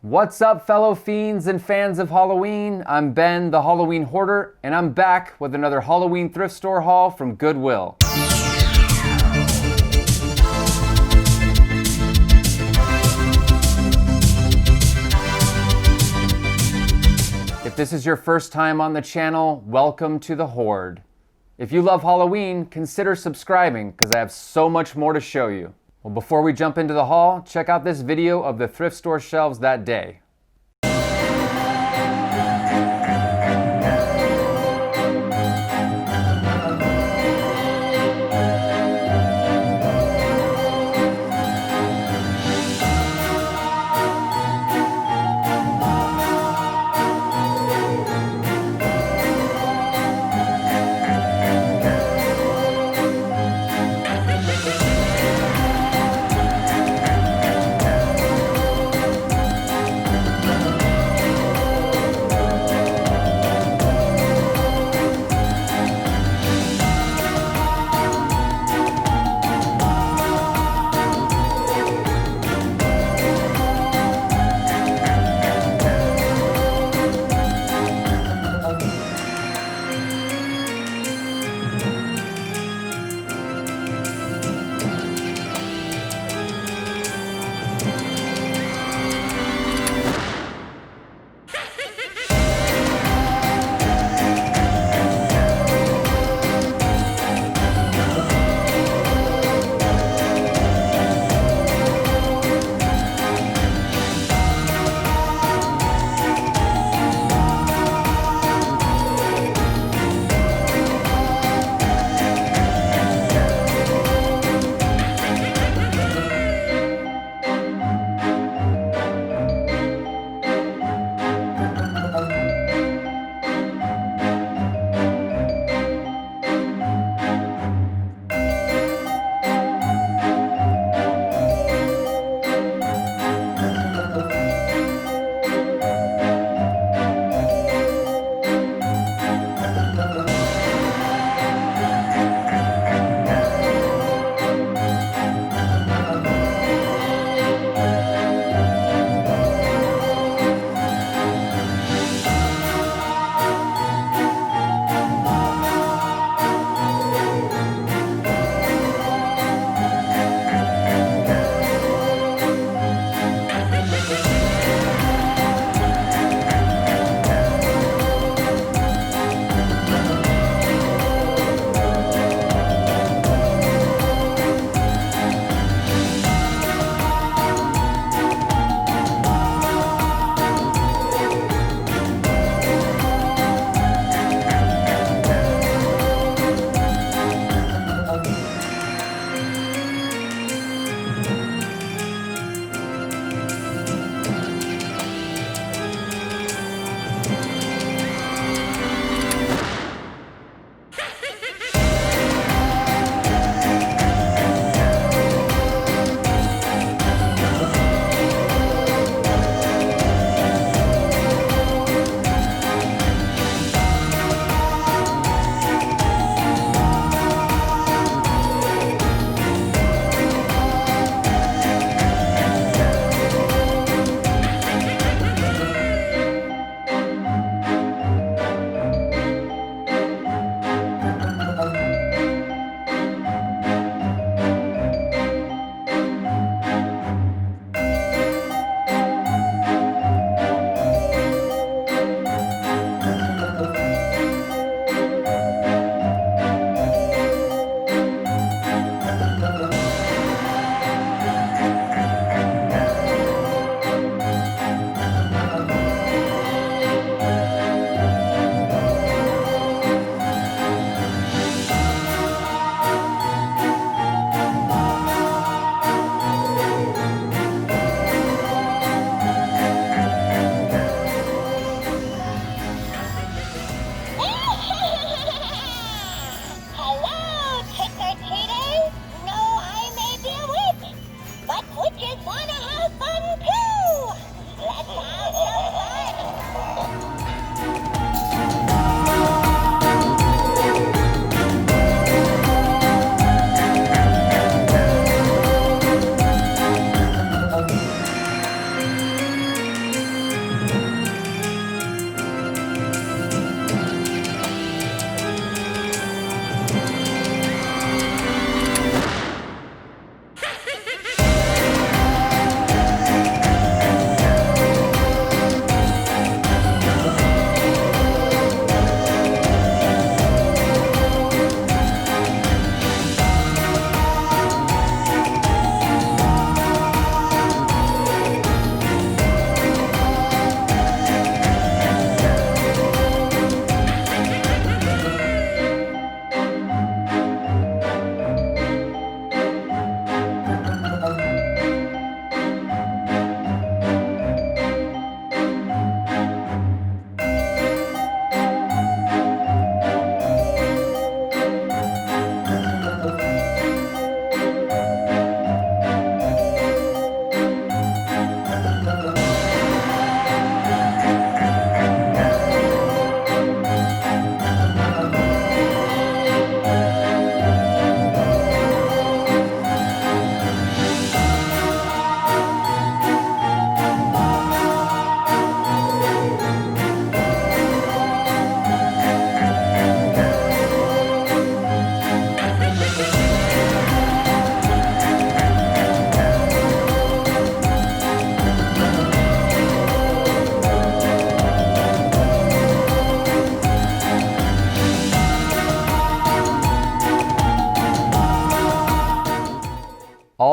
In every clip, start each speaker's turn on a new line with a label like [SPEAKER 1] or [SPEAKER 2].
[SPEAKER 1] What's up, fellow fiends and fans of Halloween? I'm Ben, the Halloween Hoarder, and I'm back with another Halloween Thrift Store haul from Goodwill. If this is your first time on the channel, welcome to the Horde. If you love Halloween, consider subscribing because I have so much more to show you. Well, before we jump into the haul, check out this video of the thrift store shelves that day.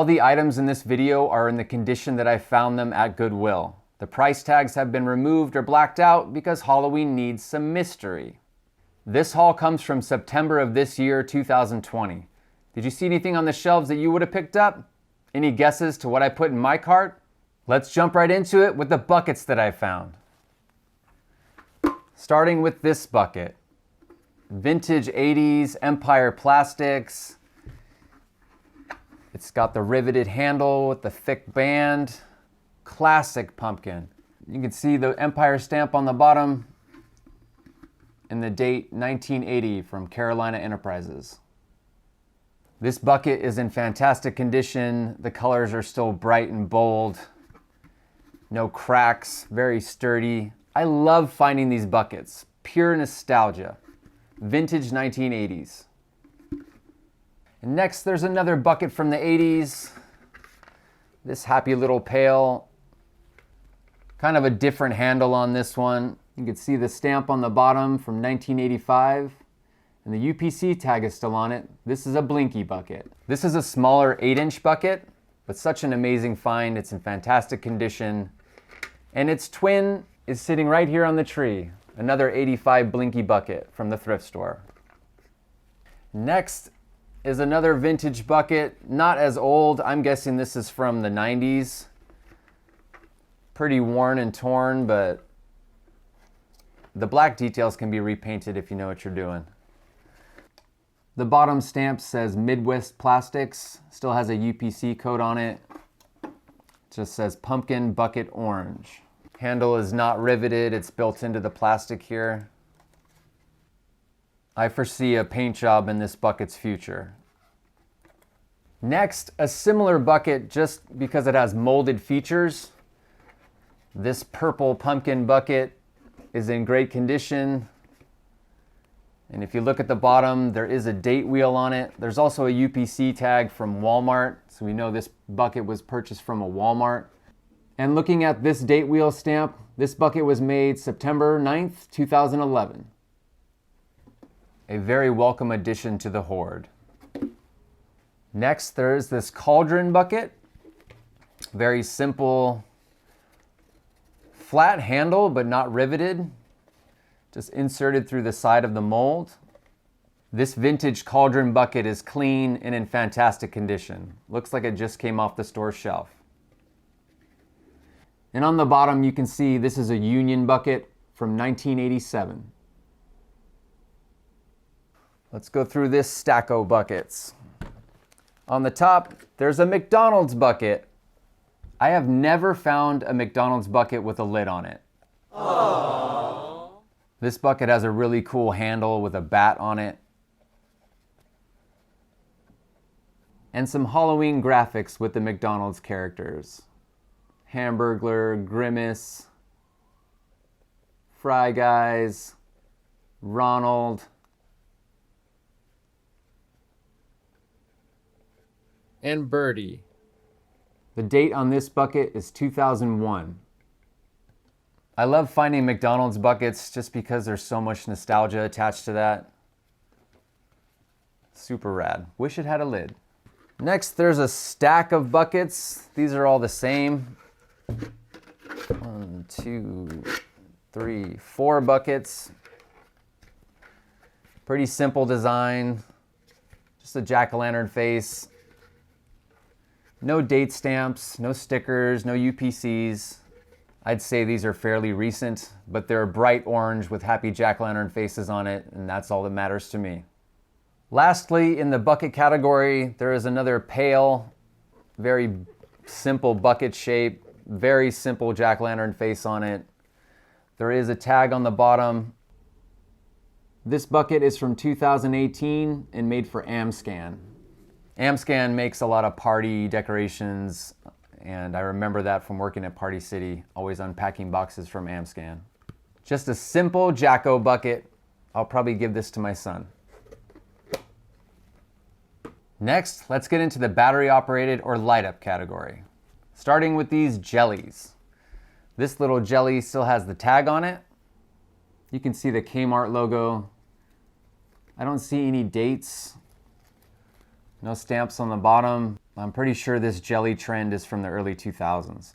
[SPEAKER 1] the items in this video are in the condition that I found them at Goodwill. The price tags have been removed or blacked out because Halloween needs some mystery. This haul comes from September of this year, 2020. Did you see anything on the shelves that you would have picked up? Any guesses to what I put in my cart? Let's jump right into it with the buckets that I found. Starting with this bucket. Vintage 80s Empire plastics. It's got the riveted handle with the thick band. Classic pumpkin. You can see the Empire stamp on the bottom and the date 1980 from Carolina Enterprises. This bucket is in fantastic condition. The colors are still bright and bold. No cracks, very sturdy. I love finding these buckets. Pure nostalgia. Vintage 1980s. And next, there's another bucket from the 80s. This happy little pail. Kind of a different handle on this one. You can see the stamp on the bottom from 1985. And the UPC tag is still on it. This is a Blinky bucket. This is a smaller 8-inch bucket, but such an amazing find. It's in fantastic condition. And its twin is sitting right here on the tree. Another 85 Blinky bucket from the thrift store. Next is another vintage bucket, not as old. I'm guessing this is from the 90s. Pretty worn and torn, but the black details can be repainted if you know what you're doing. The bottom stamp says Midwest Plastics, still has a UPC code on it. It just says Pumpkin Bucket Orange. Handle is not riveted, it's built into the plastic here. I foresee a paint job in this bucket's future. Next, a similar bucket just because it has molded features. This purple pumpkin bucket is in great condition. And if you look at the bottom, there is a date wheel on it. There's also a UPC tag from Walmart, so we know this bucket was purchased from a Walmart. And looking at this date wheel stamp, this bucket was made September 9th, 2011. A very welcome addition to the hoard. Next, there's this cauldron bucket. Very simple, flat handle, but not riveted. Just inserted through the side of the mold. This vintage cauldron bucket is clean and in fantastic condition. Looks like it just came off the store shelf. And on the bottom, you can see this is a Union bucket from 1987. Let's go through this stack of buckets. On the top, there's a McDonald's bucket. I have never found a McDonald's bucket with a lid on it. Aww. This bucket has a really cool handle with a bat on it. And some Halloween graphics with the McDonald's characters. Hamburglar, Grimace, Fry Guys, Ronald, and Birdie. The date on this bucket is 2001. I love finding McDonald's buckets just because there's so much nostalgia attached to that. Super rad. Wish it had a lid. Next, there's a stack of buckets. These are all the same. 1, 2, 3, 4 buckets. Pretty simple design. Just a jack-o'-lantern face. No date stamps, no stickers, no UPCs. I'd say these are fairly recent, but they're bright orange with happy jack-o'-lantern faces on it, and that's all that matters to me. Lastly, in the bucket category, there is another pale, very simple bucket shape, very simple jack-o'-lantern face on it. There is a tag on the bottom. This bucket is from 2018 and made for Amscan. Amscan makes a lot of party decorations, and I remember that from working at Party City, always unpacking boxes from Amscan. Just a simple Jacko bucket. I'll probably give this to my son. Next, let's get into the battery-operated or light-up category. Starting with these jellies. This little jelly still has the tag on it. You can see the Kmart logo. I don't see any dates. No stamps on the bottom, I'm pretty sure this jelly trend is from the early 2000s.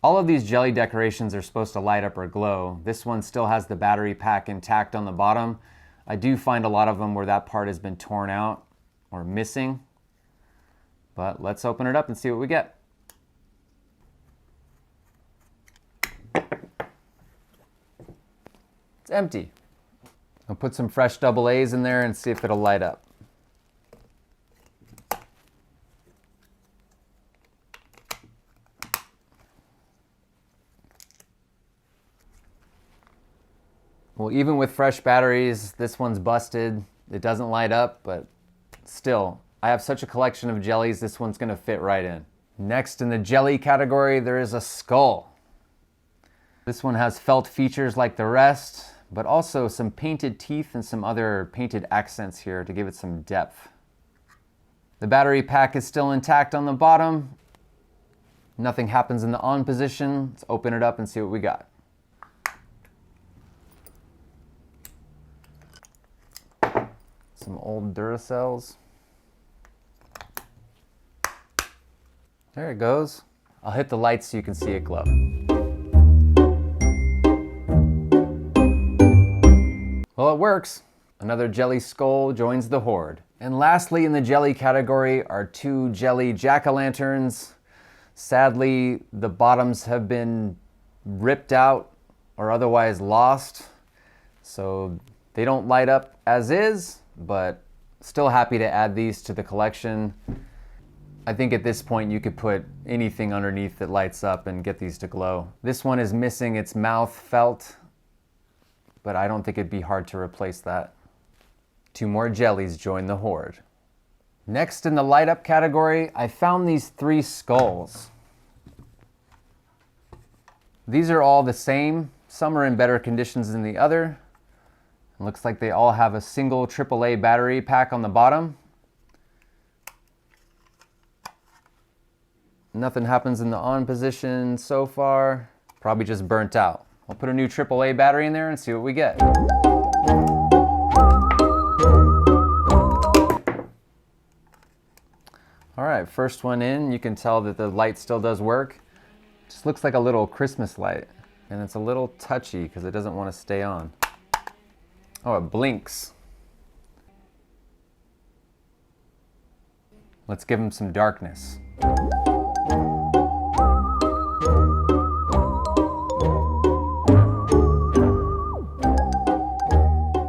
[SPEAKER 1] All of these jelly decorations are supposed to light up or glow. This one still has the battery pack intact on the bottom. I do find a lot of them where that part has been torn out or missing. But let's open it up and see what we get. It's empty. I'll put some fresh double A's in there and see if it'll light up. Well, even with fresh batteries, this one's busted. It doesn't light up, but still, I have such a collection of jellies, this one's gonna fit right in. Next in the jelly category, there is a skull. This one has felt features like the rest, but also some painted teeth and some other painted accents here to give it some depth. The battery pack is still intact on the bottom. Nothing happens in the on position. Let's open it up and see what we got. Some old Duracells. There it goes. I'll hit the lights so you can see it glow. Well, it works. Another jelly skull joins the horde. And lastly in the jelly category are two jelly jack-o'-lanterns. Sadly, the bottoms have been ripped out or otherwise lost, so they don't light up as is, but still happy to add these to the collection. I think at this point you could put anything underneath that lights up and get these to glow. This one is missing its mouth felt, but I don't think it'd be hard to replace that. Two more jellies join the horde. Next in the light up category, I found these three skulls. These are all the same. Some are in better conditions than the other. It looks like they all have a single AAA battery pack on the bottom. Nothing happens in the on position so far. Probably just burnt out. I'll put a new AAA battery in there and see what we get. All right, first one in. You can tell that the light still does work. Just looks like a little Christmas light, and it's a little touchy because it doesn't want to stay on. Oh, it blinks. Let's give him some darkness.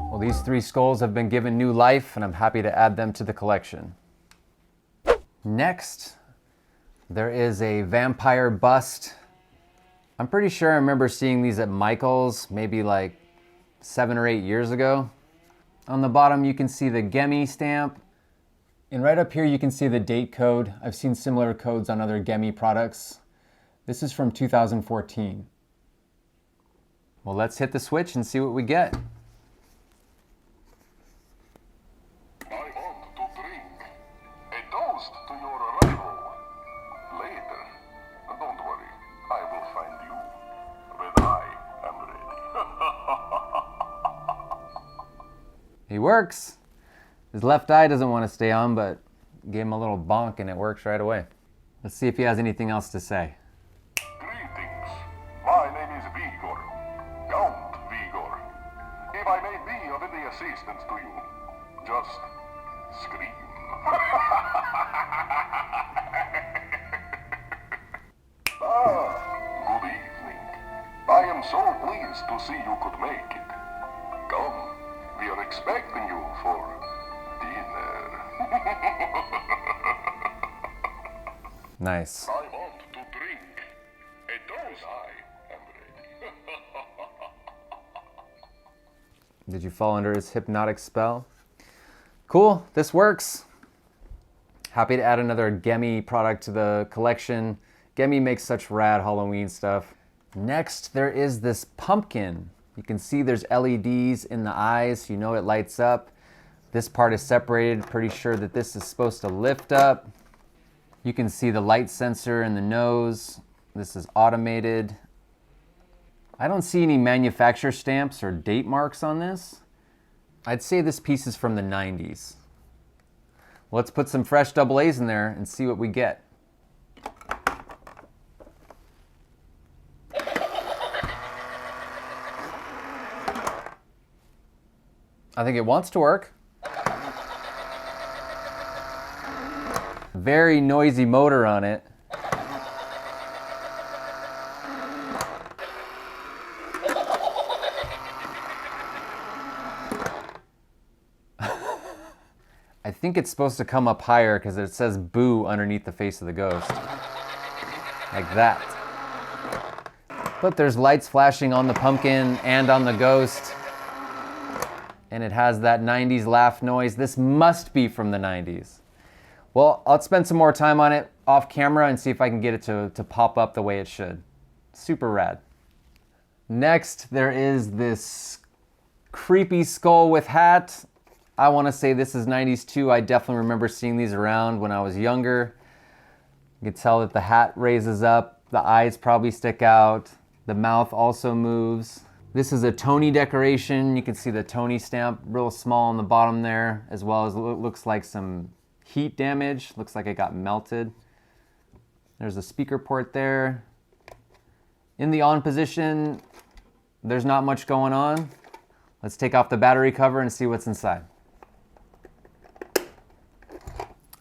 [SPEAKER 1] Well, these three skulls have been given new life, and I'm happy to add them to the collection. Next, there is a vampire bust. I'm pretty sure I remember seeing these at Michael's maybe like 7 or 8 years ago. On the bottom you can see the Gemi stamp, and right up here you can see the date code. I've seen similar codes on other Gemi products. This is from 2014. Well, let's hit the switch and see what we get. He works. His left eye doesn't want to stay on, but gave him a little bonk and it works right away. Let's see if he has anything else to say.
[SPEAKER 2] Greetings. My name is Vigor. Count Vigor. If I may be of any assistance to you, just scream. Good evening. I am so pleased to see you could make it. Come. We are expecting you for dinner.
[SPEAKER 1] Nice.
[SPEAKER 2] I want to drink a dose. I am ready.
[SPEAKER 1] Did you fall under his hypnotic spell? Cool, this works. Happy to add another Gemi product to the collection. Gemi makes such rad Halloween stuff. Next, there is this pumpkin. You can see there's LEDs in the eyes, you know it lights up. This part is separated, pretty sure that this is supposed to lift up. You can see the light sensor in the nose. This is automated. I don't see any manufacturer stamps or date marks on this. I'd say this piece is from the 90s. Let's put some fresh double A's in there and see what we get. I think it wants to work. Very noisy motor on it. I think it's supposed to come up higher because it says boo underneath the face of the ghost. Like that. But there's lights flashing on the pumpkin and on the ghost. And it has that 90s laugh noise. This must be from the 90s. Well, I'll spend some more time on it off camera and see if I can get it to pop up the way it should. Super rad. Next, there is this creepy skull with hat. I want to say this is 90s too. I definitely remember seeing these around when I was younger. You can tell that the hat raises up, the eyes probably stick out, the mouth also moves. This is a Tony decoration. You can see the Tony stamp real small on the bottom there, as well as it looks like some heat damage. Looks like it got melted. There's a speaker port there. In the on position, there's not much going on. Let's take off the battery cover and see what's inside.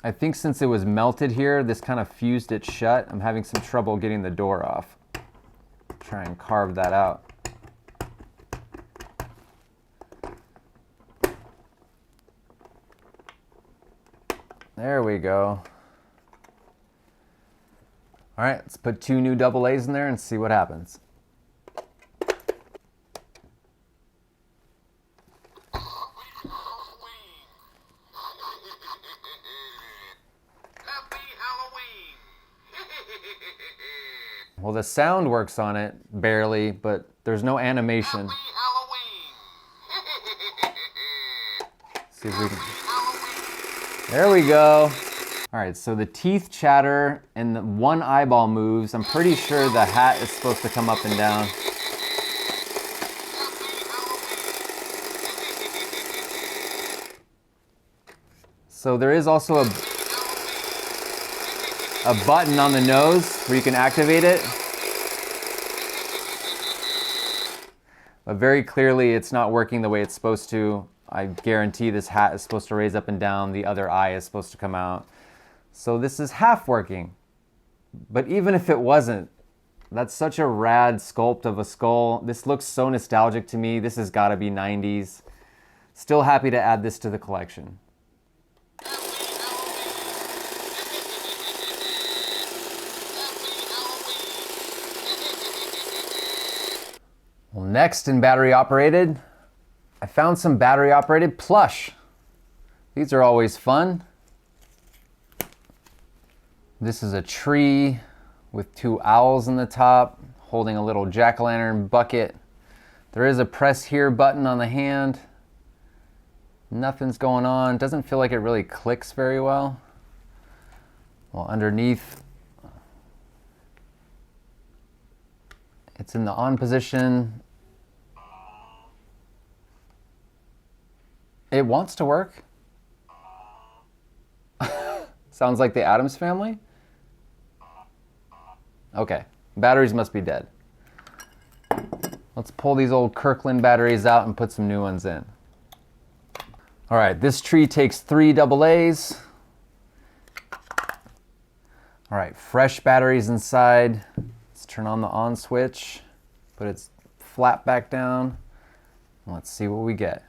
[SPEAKER 1] I think since it was melted here, this kind of fused it shut. I'm having some trouble getting the door off. Try and carve that out. There we go. All right, let's put 2 new double A's in there and see what happens. Well, the sound works on it, barely, but there's no animation. See if we can... There we go. All right, so the teeth chatter and the one eyeball moves. I'm pretty sure the hat is supposed to come up and down. So there is also a button on the nose where you can activate it. But very clearly it's not working the way it's supposed to. I guarantee this hat is supposed to raise up and down. The other eye is supposed to come out. So this is half working. But even if it wasn't, that's such a rad sculpt of a skull. This looks so nostalgic to me. This has got to be 90s. Still happy to add this to the collection. Well, next in battery operated, I found some battery operated plush. These are always fun. This is a tree with 2 owls in the top, holding a little jack-o'-lantern bucket. There is a press here button on the hand. Nothing's going on. Doesn't feel like it really clicks very well. Well, underneath, it's in the on position. It wants to work. Sounds like the Addams Family. Okay, batteries must be dead. Let's pull these old Kirkland batteries out and put some new ones in. All right, this tree takes 3 double A's. All right, fresh batteries inside. Let's turn on the on switch, put it flat back down. Let's see what we get.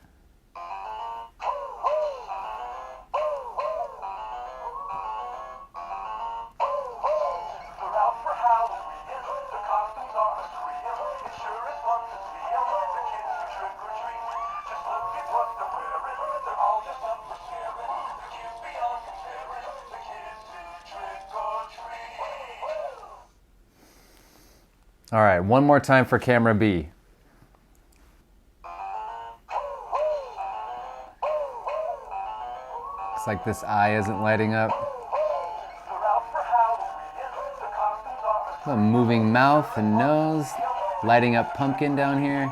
[SPEAKER 1] All right, one more time for camera B. Looks like this eye isn't lighting up. A moving mouth and nose, lighting up pumpkin down here.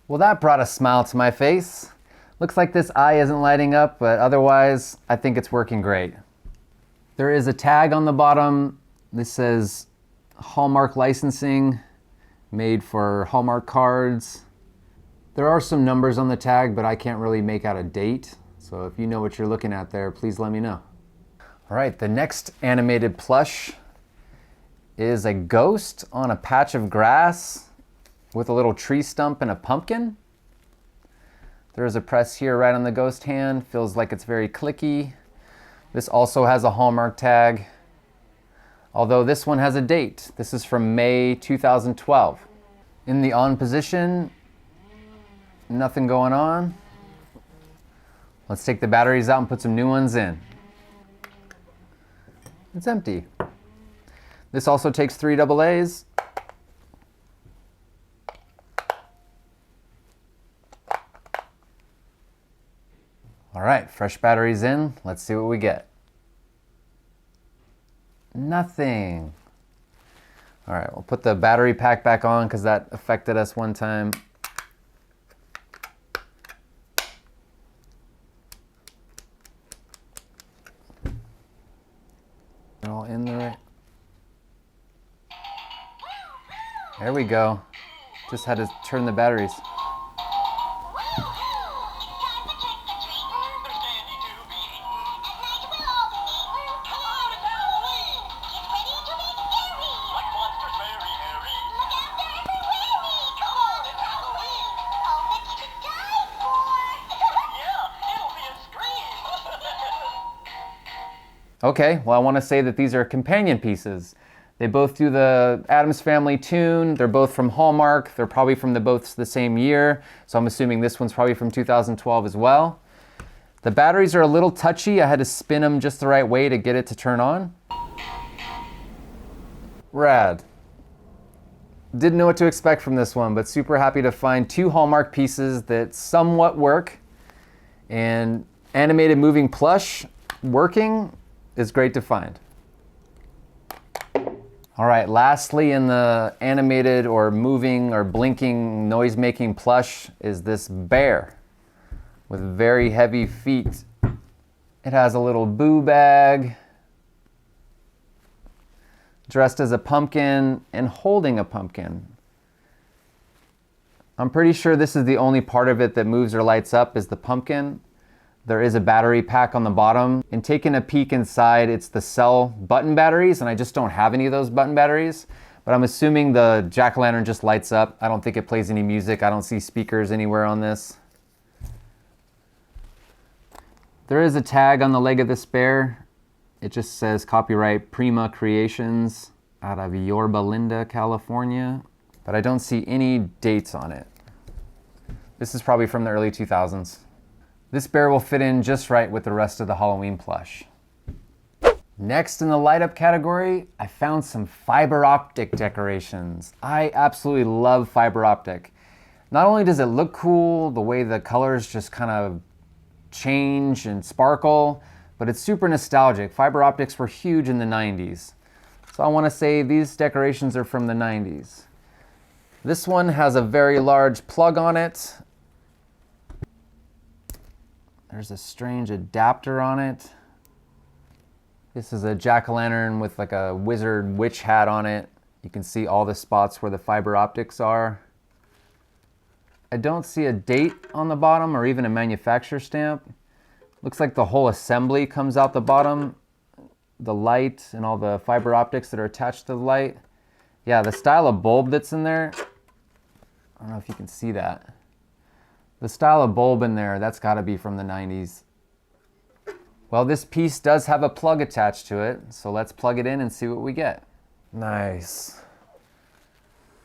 [SPEAKER 1] Well, that brought a smile to my face. Looks like this eye isn't lighting up, but otherwise, I think it's working great. There is a tag on the bottom. This says Hallmark licensing, made for Hallmark cards. There are some numbers on the tag, but I can't really make out a date. So if you know what you're looking at there, please let me know. All right, the next animated plush is a ghost on a patch of grass with a little tree stump and a pumpkin. There is a press here right on the ghost hand. Feels like it's very clicky. This also has a Hallmark tag, although this one has a date. This is from May 2012. In the on position, nothing going on. Let's take the batteries out and put some new ones in. It's empty. This also takes 3 AA's. All right, fresh batteries in. Let's see what we get. Nothing. All right, we'll put the battery pack back on because that affected us one time. They're all in there. There we go. Just had to turn the batteries. Okay, well I want to say that these are companion pieces. They both do the Addams Family tune. They're both from Hallmark. They're probably from both the same year. So I'm assuming this one's probably from 2012 as well. The batteries are a little touchy. I had to spin them just the right way to get it to turn on. Rad. Didn't know what to expect from this one, but super happy to find 2 Hallmark pieces that somewhat work. And animated moving plush working is great to find. All right, lastly in the animated or moving or blinking noise-making plush is this bear with very heavy feet. It has a little boo bag, dressed as a pumpkin and holding a pumpkin. I'm pretty sure this is the only part of it that moves or lights up is the pumpkin. There is a battery pack on the bottom, and taking a peek inside, it's the cell button batteries, and I just don't have any of those button batteries, but I'm assuming the jack-o'-lantern just lights up. I don't think it plays any music. I don't see speakers anywhere on this. There is a tag on the leg of this bear. It just says copyright Prima Creations out of Yorba Linda, California, but I don't see any dates on it. This is probably from the early 2000s. This bear will fit in just right with the rest of the Halloween plush. Next in the light up category, I found some fiber optic decorations. I absolutely love fiber optic. Not only does it look cool, the way the colors just kind of change and sparkle, but it's super nostalgic. Fiber optics were huge in the 90s. So I want to say these decorations are from the 90s. This one has a very large plug on it. There's a strange adapter on it. This is a jack-o'-lantern with like a wizard witch hat on it. You can see all the spots where the fiber optics are. I don't see a date on the bottom or even a manufacturer stamp. Looks like the whole assembly comes out the bottom. The light and all the fiber optics that are attached to the light. Yeah, the style of bulb that's in there, I don't know if you can see that. The style of bulb in there, that's gotta be from the 90s. Well, this piece does have a plug attached to it, so let's plug it in and see what we get. Nice.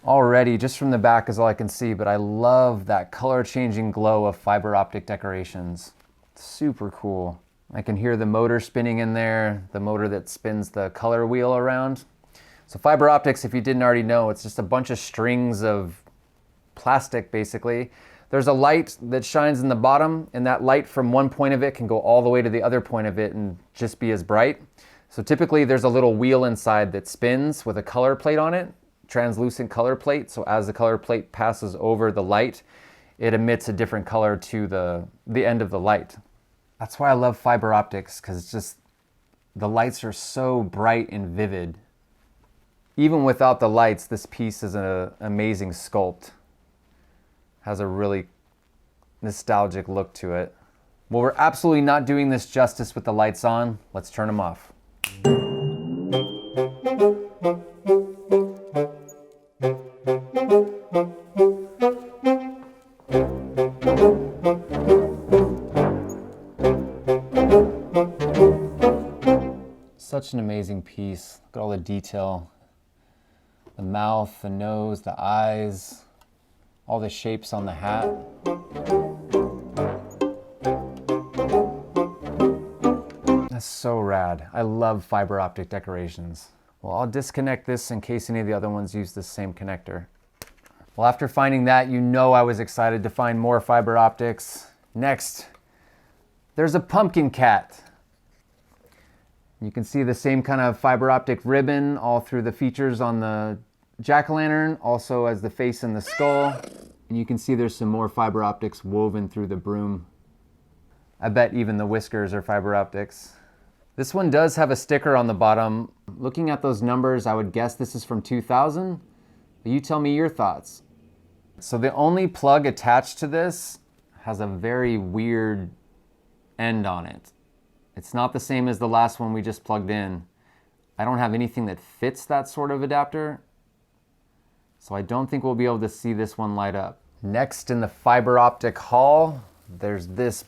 [SPEAKER 1] Already, just from the back is all I can see, but I love that color-changing glow of fiber optic decorations. Super cool. I can hear the motor spinning in there, the motor that spins the color wheel around. So fiber optics, if you didn't already know, it's just a bunch of strings of plastic, basically. There's a light that shines in the bottom, and that light from one point of it can go all the way to the other point of it and just be as bright. So typically there's a little wheel inside that spins with a color plate on it, translucent color plate. So as the color plate passes over the light, it emits a different color to the end of the light. That's why I love fiber optics, because it's just, the lights are so bright and vivid. Even without the lights, this piece is an amazing sculpt. Has a really nostalgic look to it. Well, we're absolutely not doing this justice with the lights on. Let's turn them off. Such an amazing piece. Look at all the detail. The mouth, the nose, the eyes, all the shapes on the hat. That's so rad. I love fiber optic decorations. Well, I'll disconnect this in case any of the other ones use this same connector. Well, after finding that, you know I was excited to find more fiber optics. Next, there's a pumpkin cat. You can see the same kind of fiber optic ribbon all through the features on the jack-o'-lantern, also as the face and the skull. And you can see there's some more fiber optics woven through the broom. I bet even the whiskers are fiber optics. This one does have a sticker on the bottom. Looking at those numbers, I would guess this is from 2000, but you tell me your thoughts. So the only plug attached to this has a very weird end on it. It's not the same as the last one we just plugged in. I don't have anything that fits that sort of adapter, so I don't think we'll be able to see this one light up. Next in the fiber optic haul, there's this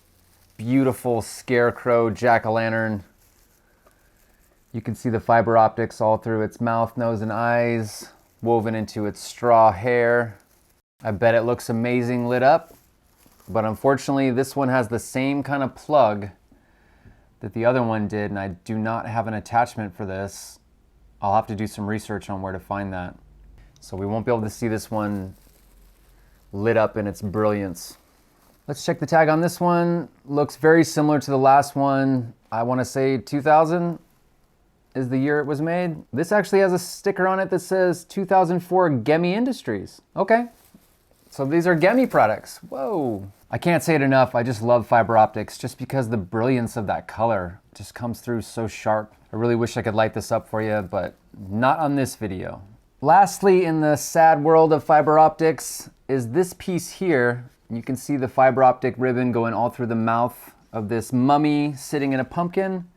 [SPEAKER 1] beautiful scarecrow jack-o'-lantern. You can see the fiber optics all through its mouth, nose, and eyes, woven into its straw hair. I bet it looks amazing lit up, but unfortunately this one has the same kind of plug that the other one did, and I do not have an attachment for this. I'll have to do some research on where to find that. So we won't be able to see this one lit up in its brilliance. Let's check the tag on this one. Looks very similar to the last one. I want to say 2000 is the year it was made. This actually has a sticker on it that says 2004 Gemi Industries. Okay, so these are Gemi products. Whoa. I can't say it enough, I just love fiber optics just because the brilliance of that color just comes through so sharp. I really wish I could light this up for you, but not on this video. Lastly, in the sad world of fiber optics is this piece here. You can see the fiber optic ribbon going all through the mouth of this mummy sitting in a pumpkin,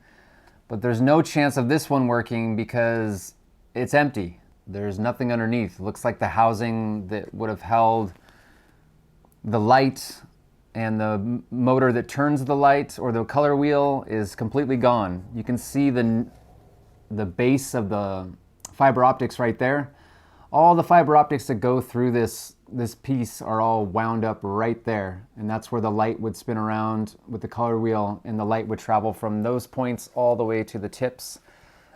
[SPEAKER 1] but there's no chance of this one working because it's empty. There's nothing underneath. It looks like the housing that would have held the light and the motor that turns the light or the color wheel is completely gone. You can see the base of the fiber optics right there. All the fiber optics that go through this piece are all wound up right there, and that's where the light would spin around with the color wheel, and the light would travel from those points all the way to the tips,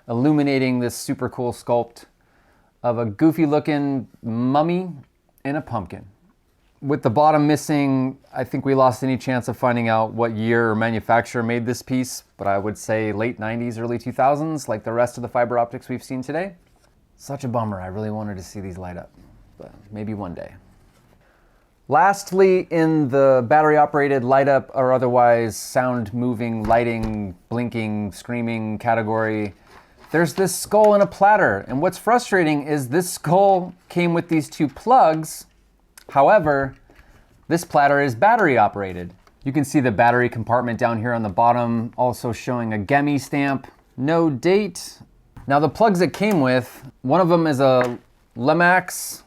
[SPEAKER 1] illuminating this super cool sculpt of a goofy looking mummy in a pumpkin. With the bottom missing, I think we lost any chance of finding out what year or manufacturer made this piece, but I would say late 90s, early 2000s, like the rest of the fiber optics we've seen today. Such a bummer. I really wanted to see these light up, but maybe one day. Lastly, in the battery operated light up or otherwise sound moving, lighting, blinking, screaming category, there's this skull in a platter. And what's frustrating is this skull came with these two plugs. However, this platter is battery operated. You can see the battery compartment down here on the bottom, also showing a Gemi stamp, no date. Now the plugs it came with, one of them is a Lemax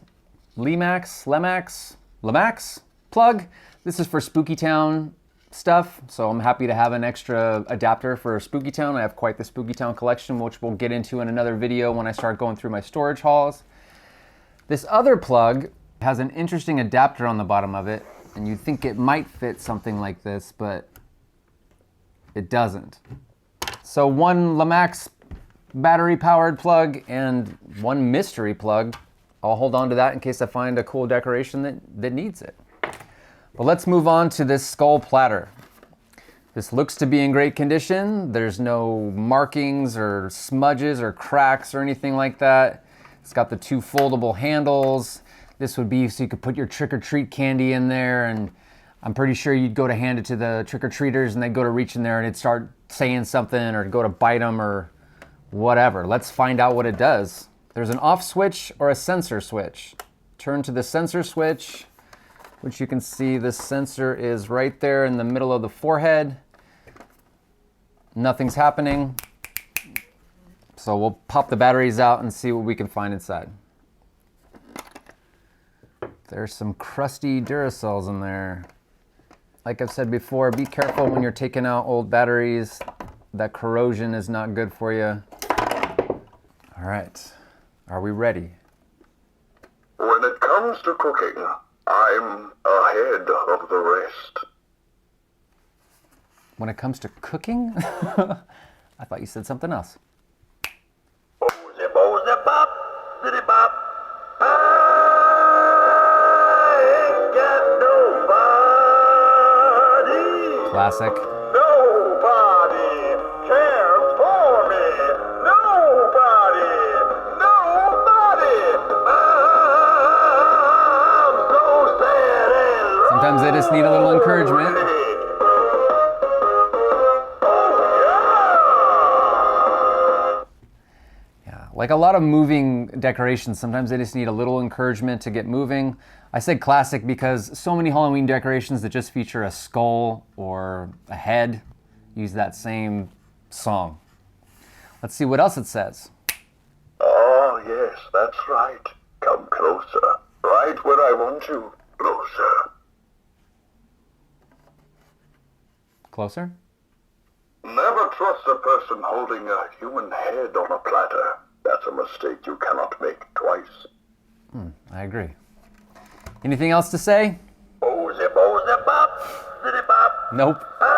[SPEAKER 1] plug. This is for Spooky Town stuff, so I'm happy to have an extra adapter for Spooky Town. I have quite the Spooky Town collection, which we'll get into in another video when I start going through my storage hauls. This other plug has an interesting adapter on the bottom of it, and you'd think it might fit something like this, but it doesn't. So one Lemax battery powered plug and one mystery plug. I'll hold on to that in case I find a cool decoration that needs it. But let's move on to this skull platter. This looks to be in great condition. There's no markings or smudges or cracks or anything like that. It's got the two foldable handles. This would be so you could put your trick-or-treat candy in there, and I'm pretty sure you'd go to hand it to the trick-or-treaters and they'd go to reach in there and it'd start saying something or go to bite them or whatever. Let's find out what it does. There's an off switch or a sensor switch. Turn to the sensor switch, which you can see the sensor is right there in the middle of the forehead. Nothing's happening. So we'll pop the batteries out and see what we can find inside. There's some crusty Duracells in there. Like I've said before, be careful when you're taking out old batteries. That corrosion is not good for you. All right, are we ready?
[SPEAKER 2] When it comes to cooking, I'm ahead of the rest.
[SPEAKER 1] When it comes to cooking? I thought you said something else.
[SPEAKER 2] Bop, zitty bop. I ain't got nobody.
[SPEAKER 1] Classic.
[SPEAKER 2] Nobody cares for me. Nobody. I'm so sad and lonely.
[SPEAKER 1] Sometimes they just need a little encouragement. Like a lot of moving decorations, sometimes they just need a little encouragement to get moving. I said classic because so many Halloween decorations that just feature a skull or a head use that same song. Let's see what else it says.
[SPEAKER 2] Oh, yes, that's right. Come closer. Right where I want you. Closer.
[SPEAKER 1] Closer?
[SPEAKER 2] Never trust a person holding a human head on a platter. That's a mistake you cannot make twice.
[SPEAKER 1] I agree. Anything else to say?
[SPEAKER 2] Oh, zip, bop, zitty bop.
[SPEAKER 1] Nope.
[SPEAKER 2] I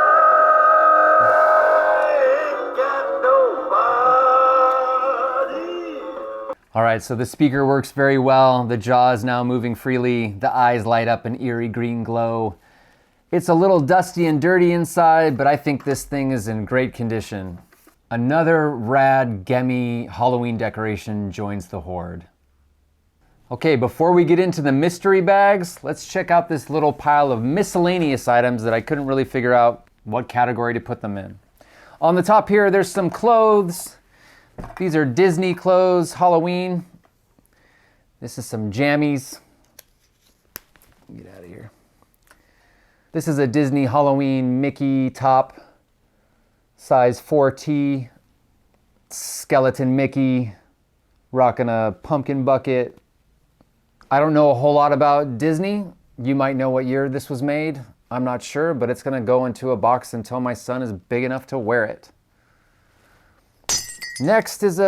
[SPEAKER 2] ain't got nobody.
[SPEAKER 1] All right, so the speaker works very well. The jaw is now moving freely. The eyes light up an eerie green glow. It's a little dusty and dirty inside, but I think this thing is in great condition. Another rad, gemmy Halloween decoration joins the horde. Okay, before we get into the mystery bags, let's check out this little pile of miscellaneous items that I couldn't really figure out what category to put them in. On the top here, there's some clothes. These are Disney clothes, Halloween. This is some jammies. Get out of here. This is a Disney Halloween Mickey top. Size 4T, skeleton Mickey, rocking a pumpkin bucket. I don't know a whole lot about Disney. You might know what year this was made. I'm not sure, but it's gonna go into a box until my son is big enough to wear it. Next is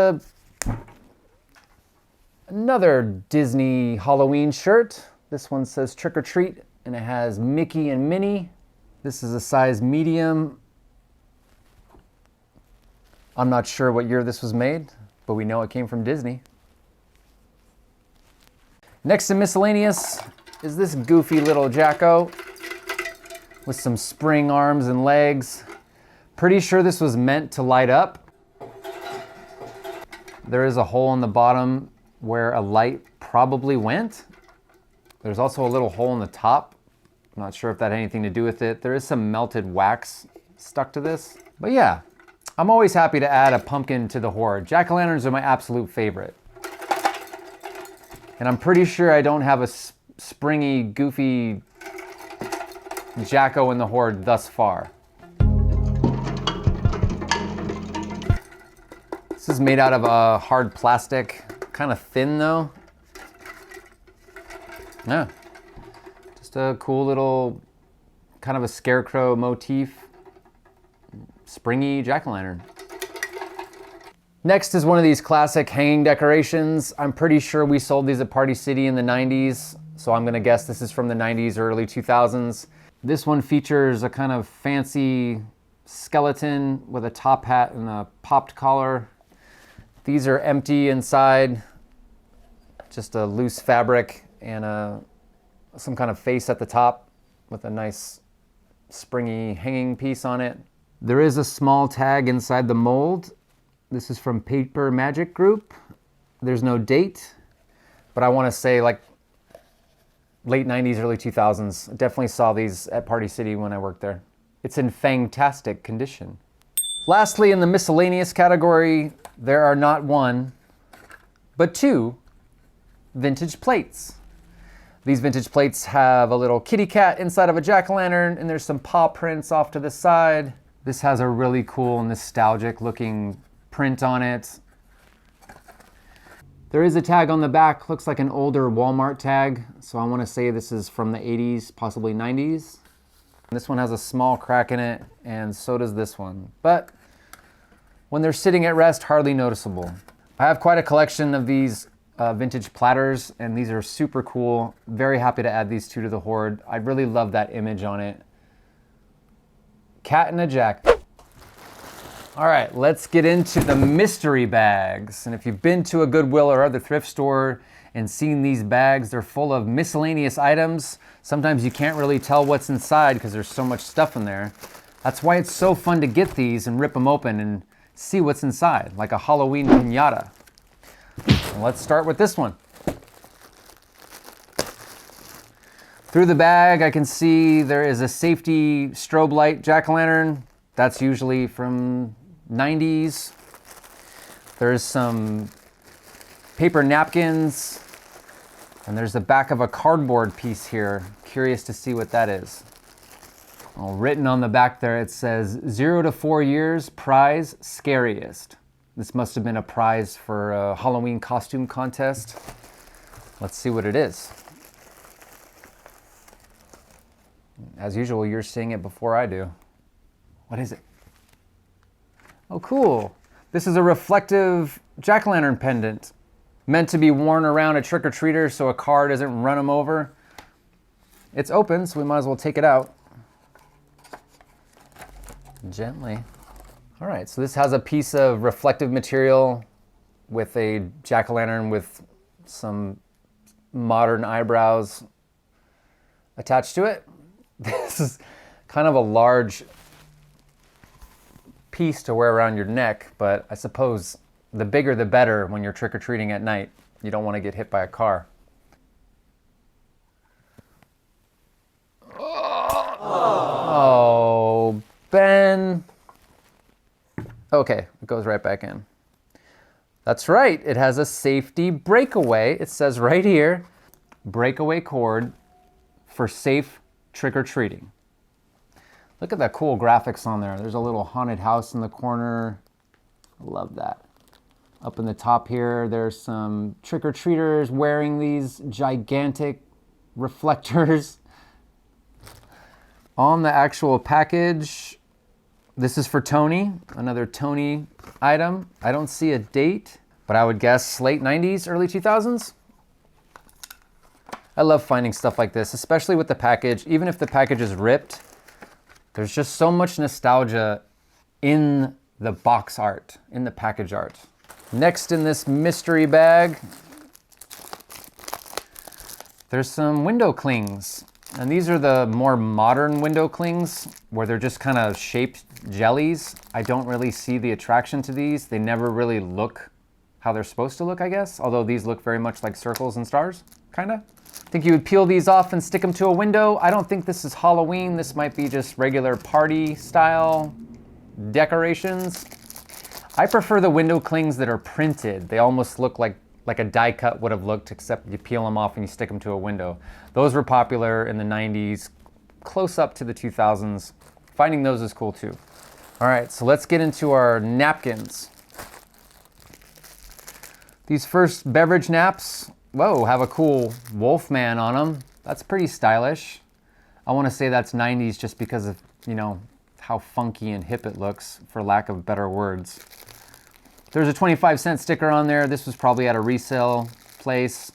[SPEAKER 1] another Disney Halloween shirt. This one says Trick or Treat, and it has Mickey and Minnie. This is a size medium. I'm not sure what year this was made, but we know it came from Disney. Next to miscellaneous is this goofy little Jacko with some spring arms and legs. Pretty sure this was meant to light up. There is a hole in the bottom where a light probably went. There's also a little hole in the top. I'm not sure if that had anything to do with it. There is some melted wax stuck to this. But yeah, I'm always happy to add a pumpkin to the horde. Jack-o'-lanterns are my absolute favorite. And I'm pretty sure I don't have a springy, goofy Jacko in the horde thus far. This is made out of a hard plastic, kind of thin though. Yeah, just a cool little, kind of a scarecrow motif. Springy jack-o'-lantern. Next is one of these classic hanging decorations. I'm pretty sure we sold these at Party City in the 90s, so I'm gonna guess this is from the 90s or early 2000s. This one features a kind of fancy skeleton with a top hat and a popped collar. These are empty inside, just a loose fabric and some kind of face at the top with a nice springy hanging piece on it. There is a small tag inside the mold. This is from Paper Magic Group. There's no date, but I want to say like late 90s, early 2000s. Definitely saw these at Party City when I worked there. It's in fantastic condition. Lastly, in the miscellaneous category, there are not one, but two vintage plates. These vintage plates have a little kitty cat inside of a jack-o'-lantern, and there's some paw prints off to the side. This has a really cool, nostalgic looking print on it. There is a tag on the back, looks like an older Walmart tag, so I want to say this is from the 80s, possibly 90s. This one has a small crack in it, and so does this one. But when they're sitting at rest, hardly noticeable. I have quite a collection of these vintage platters, and these are super cool. Very happy to add these two to the hoard. I really love that image on it. Cat and a jack. All right, let's get into the mystery bags. And if you've been to a Goodwill or other thrift store and seen these bags, they're full of miscellaneous items. Sometimes you can't really tell what's inside because there's so much stuff in there. That's why it's so fun to get these and rip them open and see what's inside, like a Halloween piñata. And let's start with this one. Through the bag, I can see there is a safety strobe light jack-o'-lantern. That's usually from 90s. There's some paper napkins, and there's the back of a cardboard piece here. Curious to see what that is. Well, written on the back there, it says 0 to 4 years, prize scariest. This must have been a prize for a Halloween costume contest. Let's see what it is. As usual, you're seeing it before I do. What is it? Oh, cool. This is a reflective jack-o'-lantern pendant meant to be worn around a trick-or-treater so a car doesn't run them over. It's open, so we might as well take it out. Gently. All right, so this has a piece of reflective material with a jack-o'-lantern with some modern eyebrows attached to it. This is kind of a large piece to wear around your neck, but I suppose the bigger the better when you're trick-or-treating at night. You don't want to get hit by a car. Oh, Ben. Okay, it goes right back in. That's right, it has a safety breakaway. It says right here, breakaway cord for safe trick-or-treating. Look at that cool graphics on there. There's a little haunted house in the corner. Love that. Up in the top here, there's some trick-or-treaters wearing these gigantic reflectors. On the actual package, this is for Tony, another Tony item. I don't see a date, but I would guess late 90s, early 2000s. I love finding stuff like this, especially with the package. Even if the package is ripped, there's just so much nostalgia in the box art, in the package art. Next in this mystery bag, there's some window clings. And these are the more modern window clings where they're just kind of shaped jellies. I don't really see the attraction to these. They never really look how they're supposed to look, I guess. Although these look very much like circles and stars, kind of. I think you would peel these off and stick them to a window. I don't think this is Halloween. This might be just regular party style decorations. I prefer the window clings that are printed. They almost look like a die cut would have looked, except you peel them off and you stick them to a window. Those were popular in the 90s, close up to the 2000s. Finding those is cool too. All right, so let's get into our napkins. These first beverage naps, whoa, have a cool Wolfman on them. That's pretty stylish. I want to say that's 90s just because of, you know, how funky and hip it looks, for lack of better words. There's a 25-cent sticker on there. This was probably at a resale place.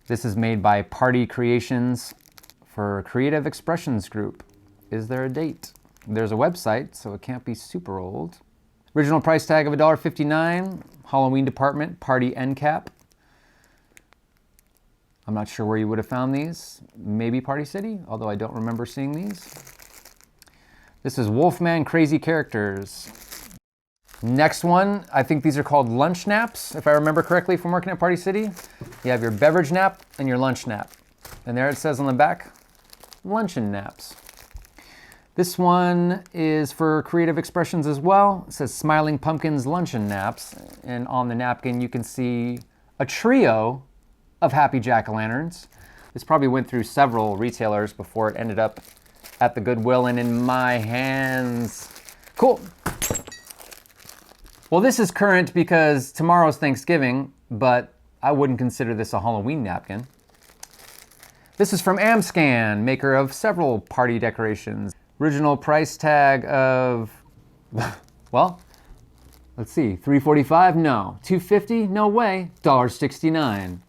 [SPEAKER 1] This is made by Party Creations for Creative Expressions Group. Is there a date? There's a website, so it can't be super old. Original price tag of $1.59. Halloween department, party end cap. I'm not sure where you would have found these. Maybe Party City, although I don't remember seeing these. This is Wolfman Crazy Characters. Next one, I think these are called lunch naps, if I remember correctly from working at Party City. You have your beverage nap and your lunch nap. And there it says on the back, luncheon naps. This one is for creative expressions as well. It says Smiling Pumpkins Luncheon Naps. And on the napkin, you can see a trio of happy jack-o'-lanterns. This probably went through several retailers before it ended up at the Goodwill and in my hands. Cool. Well, this is current because tomorrow's Thanksgiving, but I wouldn't consider this a Halloween napkin. This is from Amscan, maker of several party decorations. Original price tag of, well, let's see, $3.45? No. $2.50? No way. $1.69.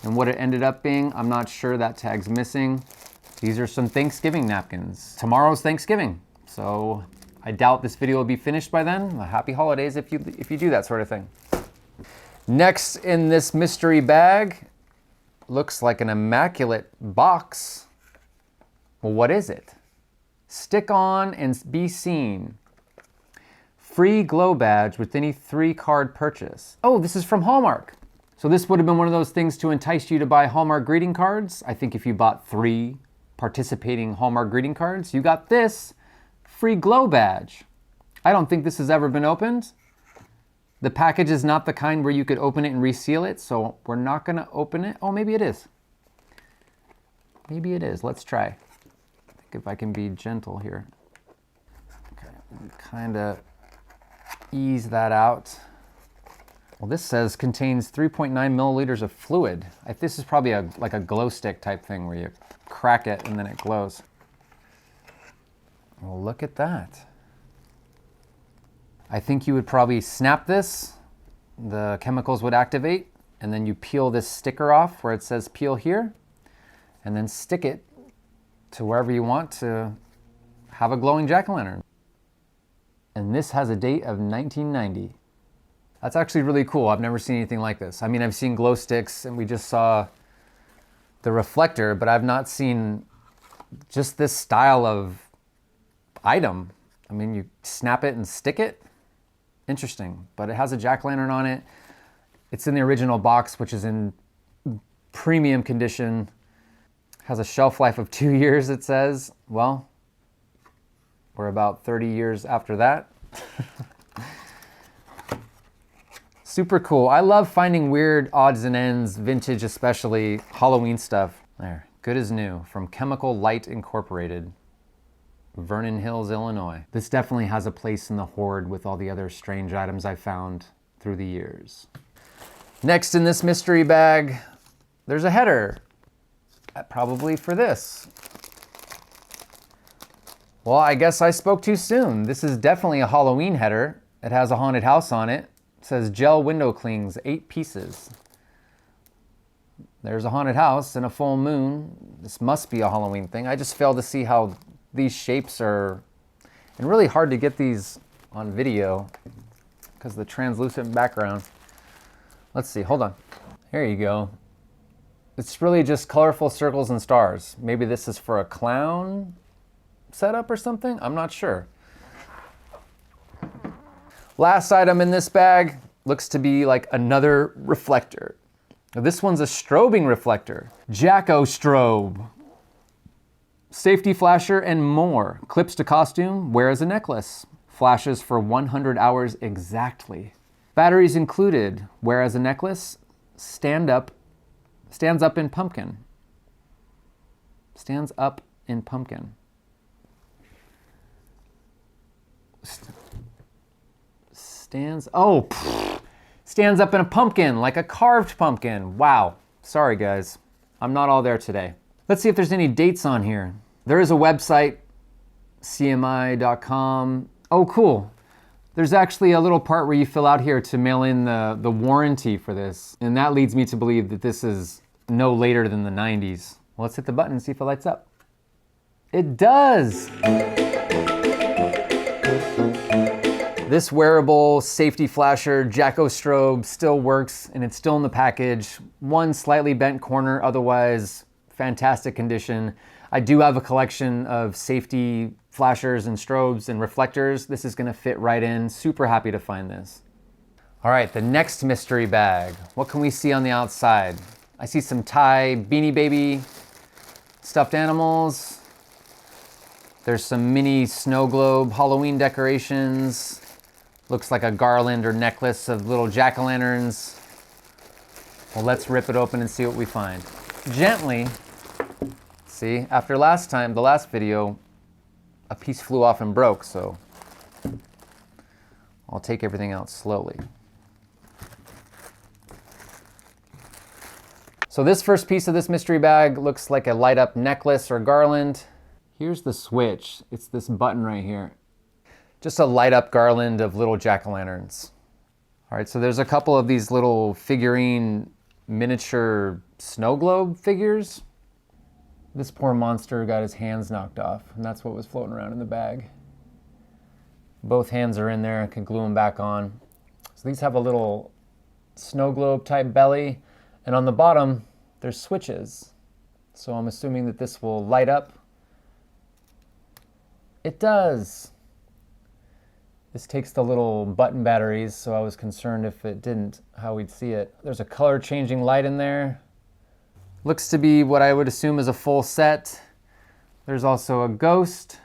[SPEAKER 1] And what it ended up being, I'm not sure. That tag's missing. These are some Thanksgiving napkins. Tomorrow's Thanksgiving, so I doubt this video will be finished by then. Happy holidays if you do that sort of thing. Next in this mystery bag, looks like an immaculate box. Well, what is it? Stick on and be seen. Free glow badge with any 3-card purchase. Oh, this is from Hallmark. So this would have been one of those things to entice you to buy Hallmark greeting cards. I think if you bought 3 participating Hallmark greeting cards, you got this free glow badge. I don't think this has ever been opened. The package is not the kind where you could open it and reseal it, so we're not gonna open it. Oh, maybe it is. Maybe it is. Let's try. If I can be gentle here. Okay, kind of ease that out. Well, this says contains 3.9 milliliters of fluid. This is probably like a glow stick type thing where you crack it and then it glows. Well, look at that. I think you would probably snap this, the chemicals would activate, and then you peel this sticker off where it says peel here, and then stick it to wherever you want to have a glowing jack-o'-lantern. And this has a date of 1990. That's actually really cool. I've never seen anything like this. I mean, I've seen glow sticks and we just saw the reflector, but I've not seen just this style of item. I mean, you snap it and stick it. Interesting, but it has a jack-o'-lantern on it. It's in the original box, which is in premium condition. Has a shelf life of 2 years, it says. Well, we're about 30 years after that. Super cool. I love finding weird odds and ends, vintage especially, Halloween stuff. There, good as new, from Chemical Light Incorporated, Vernon Hills, Illinois. This definitely has a place in the hoard with all the other strange items I found through the years. Next in this mystery bag, there's a header. Probably for this. Well, I guess I spoke too soon. This is definitely a Halloween header. It has a haunted house on it. It says gel window clings, 8 pieces. There's a haunted house and a full moon. This must be a Halloween thing. I just fail to see how these shapes are, and really hard to get these on video because of the translucent background. Let's see, hold on. Here you go. It's really just colorful circles and stars. Maybe this is for a clown setup or something? I'm not sure. Last item in this bag looks to be like another reflector. Now, this one's a strobing reflector. Jack-o'-strobe. Safety flasher and more. Clips to costume, wear as a necklace. Flashes for 100 hours exactly. Batteries included, wear as a necklace, stands up in pumpkin. Stands up in pumpkin. Stands up in a pumpkin, like a carved pumpkin. Wow. Sorry, guys. I'm not all there today. Let's see if there's any dates on here. There is a website, cmi.com. Oh, cool. There's actually a little part where you fill out here to mail in the warranty for this. And that leads me to believe that this is no later than the 90s. Well, let's hit the button and see if it lights up. It does! This wearable safety flasher, Jack-o'-strobe, still works and it's still in the package. One slightly bent corner, otherwise fantastic condition. I do have a collection of safety flashers and strobes and reflectors. This is gonna fit right in. Super happy to find this. All right, the next mystery bag. What can we see on the outside? I see some Thai Beanie Baby stuffed animals. There's some mini snow globe Halloween decorations. Looks like a garland or necklace of little jack-o'-lanterns. Well, let's rip it open and see what we find. Gently. See, after last time, the last video, a piece flew off and broke, so I'll take everything out slowly. So this first piece of this mystery bag looks like a light up necklace or garland. Here's the switch. It's this button right here. Just a light up garland of little jack-o'-lanterns. All right, so there's a couple of these little figurine miniature snow globe figures. This poor monster got his hands knocked off, and that's what was floating around in the bag. Both hands are in there, I can glue them back on. So these have a little snow globe type belly, and on the bottom, there's switches. So I'm assuming that this will light up. It does. This takes the little button batteries, so I was concerned if it didn't, how we'd see it. There's a color changing light in there. Looks to be what I would assume is a full set. There's also a ghost.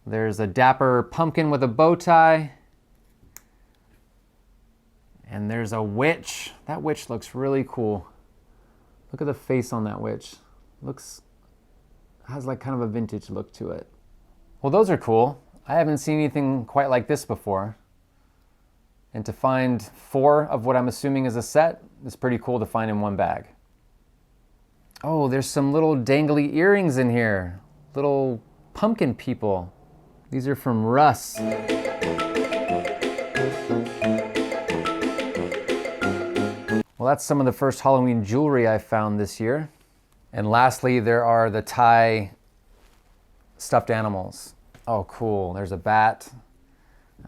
[SPEAKER 1] There's a dapper pumpkin with a bow tie. And there's a witch. That witch looks really cool. Look at the face on that witch. Has like kind of a vintage look to it. Well, those are cool. I haven't seen anything quite like this before. And to find 4 of what I'm assuming is a set is pretty cool to find in one bag. Oh, there's some little dangly earrings in here. Little pumpkin people. These are from Russ. Well, that's some of the first Halloween jewelry I found this year. And lastly, there are the Thai stuffed animals. Oh, cool. There's a bat.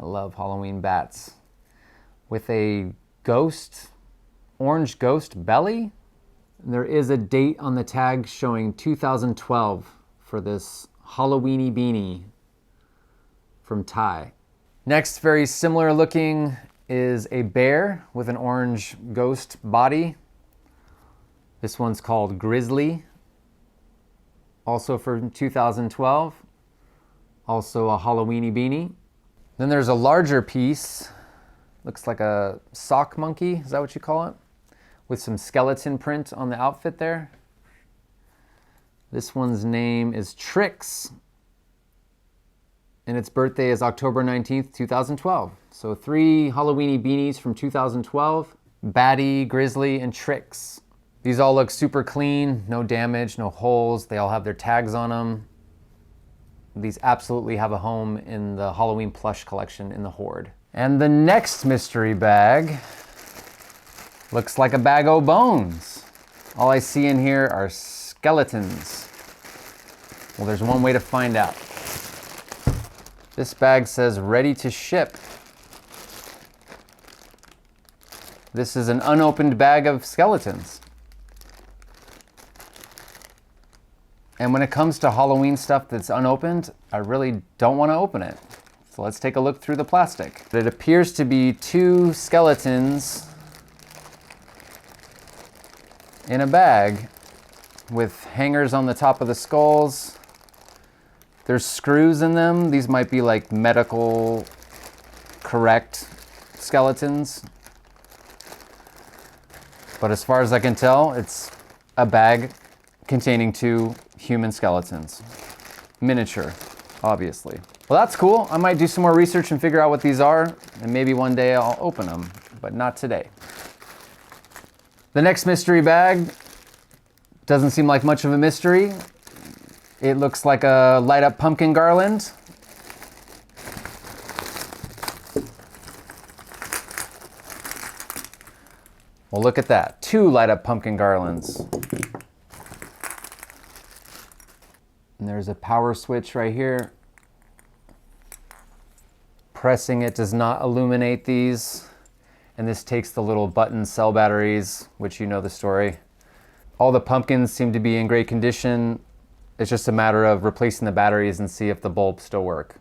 [SPEAKER 1] I love Halloween bats. With a ghost, orange ghost belly. There is a date on the tag showing 2012 for this Halloweeny beanie from Thai. Next, very similar looking is a bear with an orange ghost body. This one's called Grizzly. Also from 2012. Also a Halloweeny beanie. Then there's a larger piece. Looks like a sock monkey, is that what you call it? With some skeleton print on the outfit there. This one's name is Trix. And its birthday is October 19th, 2012. So 3 Halloweeny beanies from 2012. Batty, Grizzly, and Trix. These all look super clean, no damage, no holes. They all have their tags on them. These absolutely have a home in the Halloween plush collection in the Hoard. And the next mystery bag looks like a bag o' bones. All I see in here are skeletons. Well, there's one way to find out. This bag says ready to ship. This is an unopened bag of skeletons. And when it comes to Halloween stuff that's unopened, I really don't want to open it. So let's take a look through the plastic. It appears to be 2 skeletons in a bag with hangers on the top of the skulls. There's screws in them. These might be like medical correct skeletons. But as far as I can tell, it's a bag containing 2 human skeletons. Miniature, obviously. Well, that's cool. I might do some more research and figure out what these are, and maybe one day I'll open them, but not today. The next mystery bag doesn't seem like much of a mystery. It looks like a light up pumpkin garland. Well, look at that. 2 light up pumpkin garlands. And there's a power switch right here. Pressing it does not illuminate these. And this takes the little button cell batteries, which you know the story. All the pumpkins seem to be in great condition. It's just a matter of replacing the batteries and see if the bulbs still work.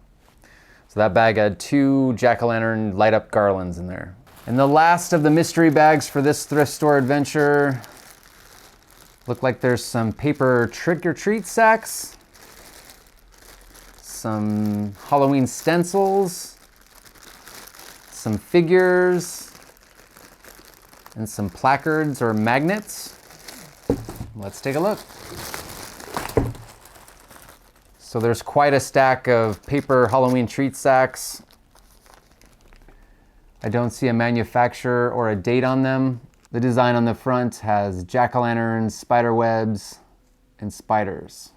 [SPEAKER 1] So that bag had 2 jack-o'-lantern light up garlands in there. And the last of the mystery bags for this thrift store adventure Look like there's some paper trick-or-treat sacks, some Halloween stencils, some figures, and some placards or magnets. Let's take a look. So there's quite a stack of paper Halloween treat sacks. I don't see a manufacturer or a date on them. The design on the front has jack-o'-lanterns, spider webs, and spiders.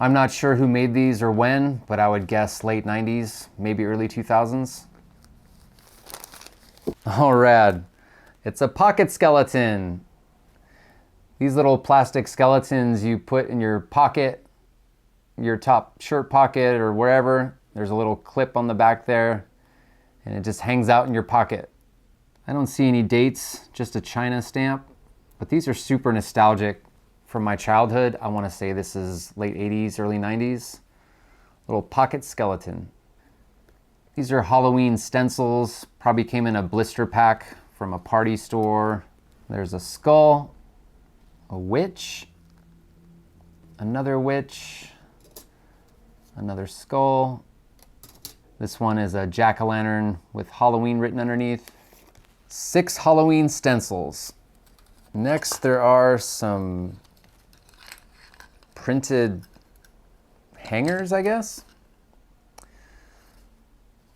[SPEAKER 1] I'm not sure who made these or when, but I would guess late 90s, maybe early 2000s. Oh, rad. It's a pocket skeleton. These little plastic skeletons you put in your pocket, your top shirt pocket or wherever. There's a little clip on the back there, and it just hangs out in your pocket. I don't see any dates, just a China stamp, but these are super nostalgic from my childhood. I want to say this is late 80s, early 90s. Little pocket skeleton. These are Halloween stencils, probably came in a blister pack from a party store. There's a skull, a witch, another witch, another skull. This one is a jack-o'-lantern with Halloween written underneath. 6 Halloween stencils. Next, there are some printed hangers, I guess.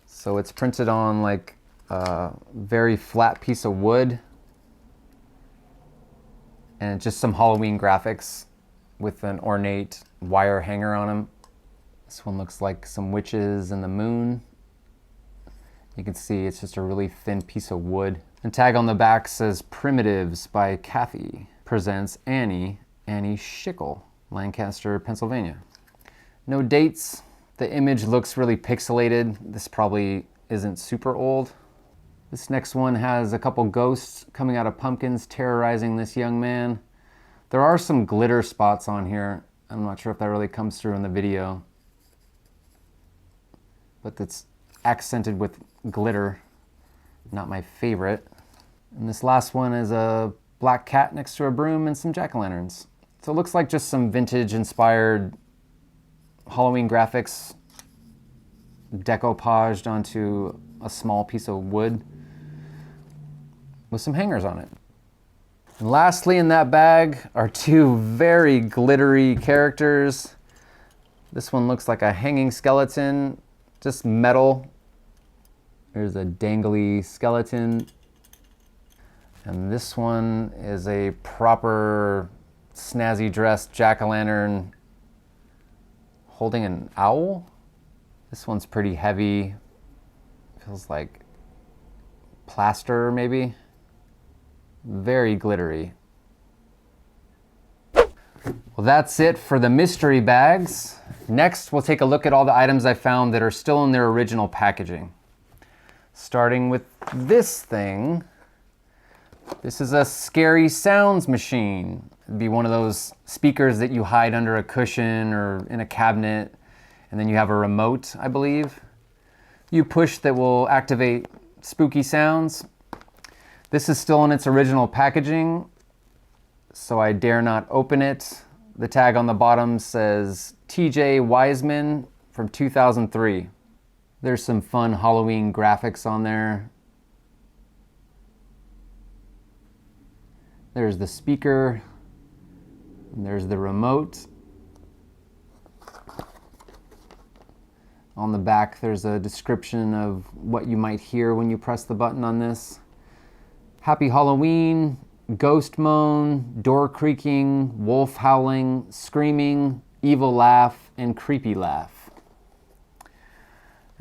[SPEAKER 1] So it's printed on like a very flat piece of wood and just some Halloween graphics with an ornate wire hanger on them. This one looks like some witches and the moon. You can see it's just a really thin piece of wood. The tag on the back says Primitives by Kathy. Presents Annie Schickel, Lancaster, Pennsylvania. No dates. The image looks really pixelated. This probably isn't super old. This next one has a couple ghosts coming out of pumpkins terrorizing this young man. There are some glitter spots on here. I'm not sure if that really comes through in the video, but it's accented with glitter. Not my favorite. And this last one is a black cat next to a broom and some jack-o'-lanterns. So it looks like just some vintage inspired Halloween graphics decoupaged onto a small piece of wood with some hangers on it. And lastly in that bag are 2 very glittery characters. This one looks like a hanging skeleton, just metal. There's a dangly skeleton. And this one is a proper snazzy dressed jack-o'-lantern holding an owl. This one's pretty heavy. Feels like plaster maybe. Very glittery. Well, that's it for the mystery bags. Next, we'll take a look at all the items I found that are still in their original packaging. Starting with this thing. This is a scary sounds machine. It'd be one of those speakers that you hide under a cushion or in a cabinet, and then you have a remote, I believe. You push that will activate spooky sounds. This is still in its original packaging, so I dare not open it. The tag on the bottom says TJ Wiseman from 2003. There's some fun Halloween graphics on there. There's the speaker, and there's the remote. On the back, there's a description of what you might hear when you press the button on this. Happy Halloween, ghost moan, door creaking, wolf howling, screaming, evil laugh, and creepy laugh.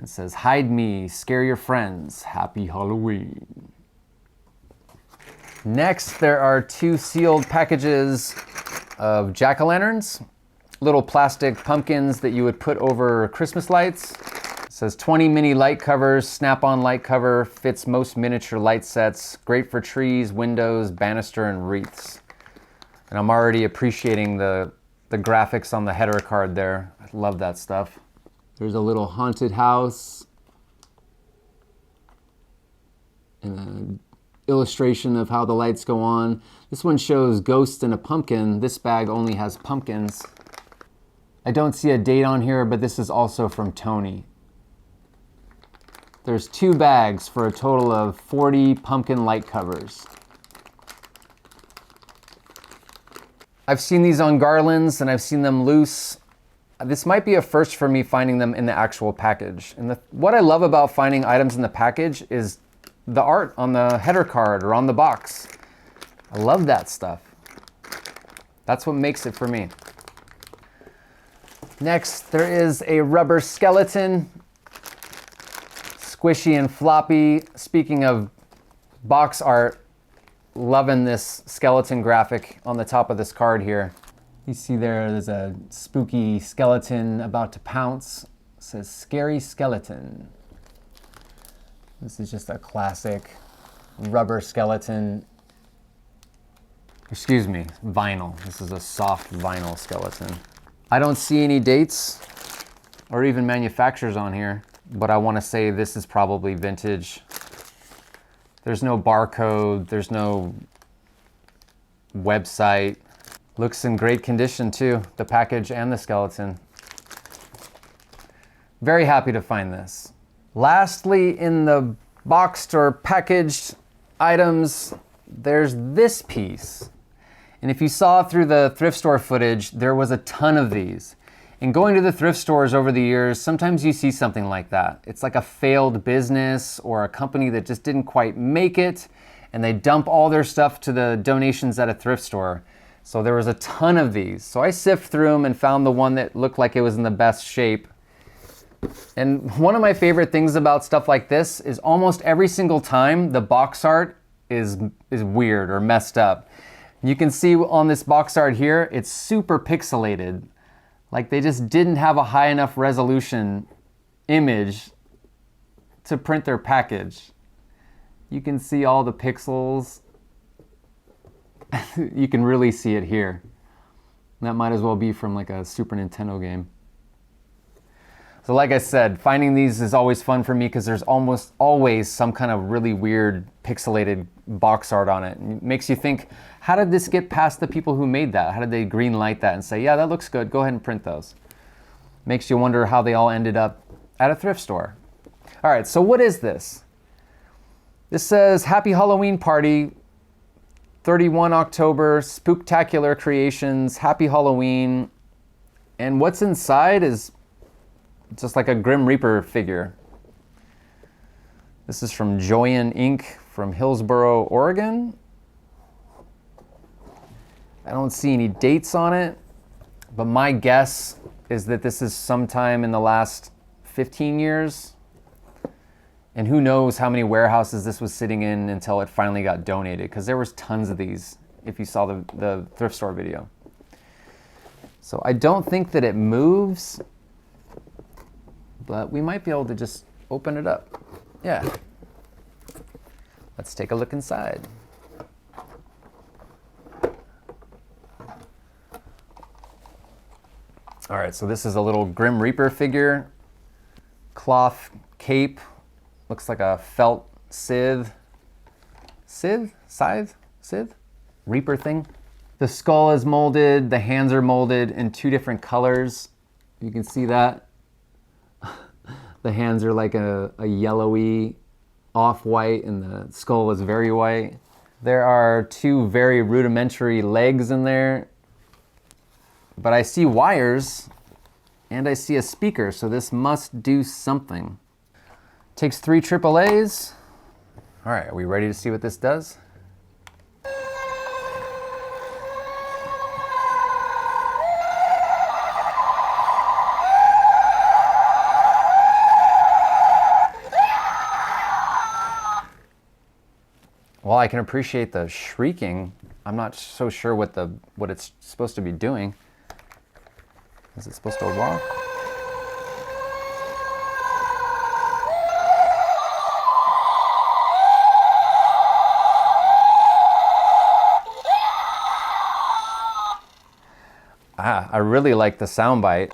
[SPEAKER 1] It says, hide me, scare your friends, happy Halloween. Next, there are 2 sealed packages of jack-o'-lanterns, little plastic pumpkins that you would put over Christmas lights. It says 20 mini light covers, snap-on light cover, fits most miniature light sets, great for trees, windows, banister, and wreaths. And I'm already appreciating the graphics on the header card there. I love that stuff. There's a little haunted house and illustration of how the lights go on. This one shows ghosts and a pumpkin. This bag only has pumpkins. I don't see a date on here, but this is also from Tony. There's 2 bags for a total of 40 pumpkin light covers. I've seen these on garlands and I've seen them loose. This might be a first for me finding them in the actual package. And what I love about finding items in the package is the art on the header card or on the box. I love that stuff. That's what makes it for me. Next, there is a rubber skeleton. Squishy and floppy. Speaking of box art, loving this skeleton graphic on the top of this card here. You see there's a spooky skeleton about to pounce. It says scary skeleton. This is just a classic rubber skeleton. Excuse me, vinyl. This is a soft vinyl skeleton. I don't see any dates or even manufacturers on here, but I want to say this is probably vintage. There's no barcode, there's no website. Looks in great condition too, the package and the skeleton. Very happy to find this. Lastly, in the boxed or packaged items, there's this piece. And if you saw through the thrift store footage, there was a ton of these. And going to the thrift stores over the years, sometimes you see something like that. It's like a failed business or a company that just didn't quite make it, and they dump all their stuff to the donations at a thrift store. So there was a ton of these. So I sifted through them and found the one that looked like it was in the best shape. And one of my favorite things about stuff like this is almost every single time the box art is weird or messed up. You can see on this box art here, it's super pixelated. Like they just didn't have a high enough resolution image to print their package. You can see all the pixels. You can really see it here. That might as well be from like a Super Nintendo game. So like I said, finding these is always fun for me because there's almost always some kind of really weird pixelated box art on it. It makes you think, how did this get past the people who made that? How did they green light that and say, yeah, that looks good, go ahead and print those? Makes you wonder how they all ended up at a thrift store. All right, so what is this? This says, Happy Halloween Party, 31 October, Spooktacular Creations, Happy Halloween. And what's inside is just like a Grim Reaper figure. This is from Joyan Inc. from Hillsboro, Oregon. I don't see any dates on it, but my guess is that this is sometime in the last 15 years. And who knows how many warehouses this was sitting in until it finally got donated, because there was tons of these if you saw the thrift store video. So I don't think that it moves, but we might be able to just open it up. Yeah. Let's take a look inside. All right, so this is a little Grim Reaper figure, cloth cape, looks like a felt scythe, Reaper thing. The skull is molded, the hands are molded in 2 different colors. You can see that. The hands are like a yellowy off-white and the skull is very white. There are 2 very rudimentary legs in there, but I see wires and I see a speaker, so this must do something. Takes 3 AAAs. All right, are we ready to see what this does? Well, I can appreciate the shrieking. I'm not so sure what it's supposed to be doing. Is it supposed to walk? I really like the sound bite.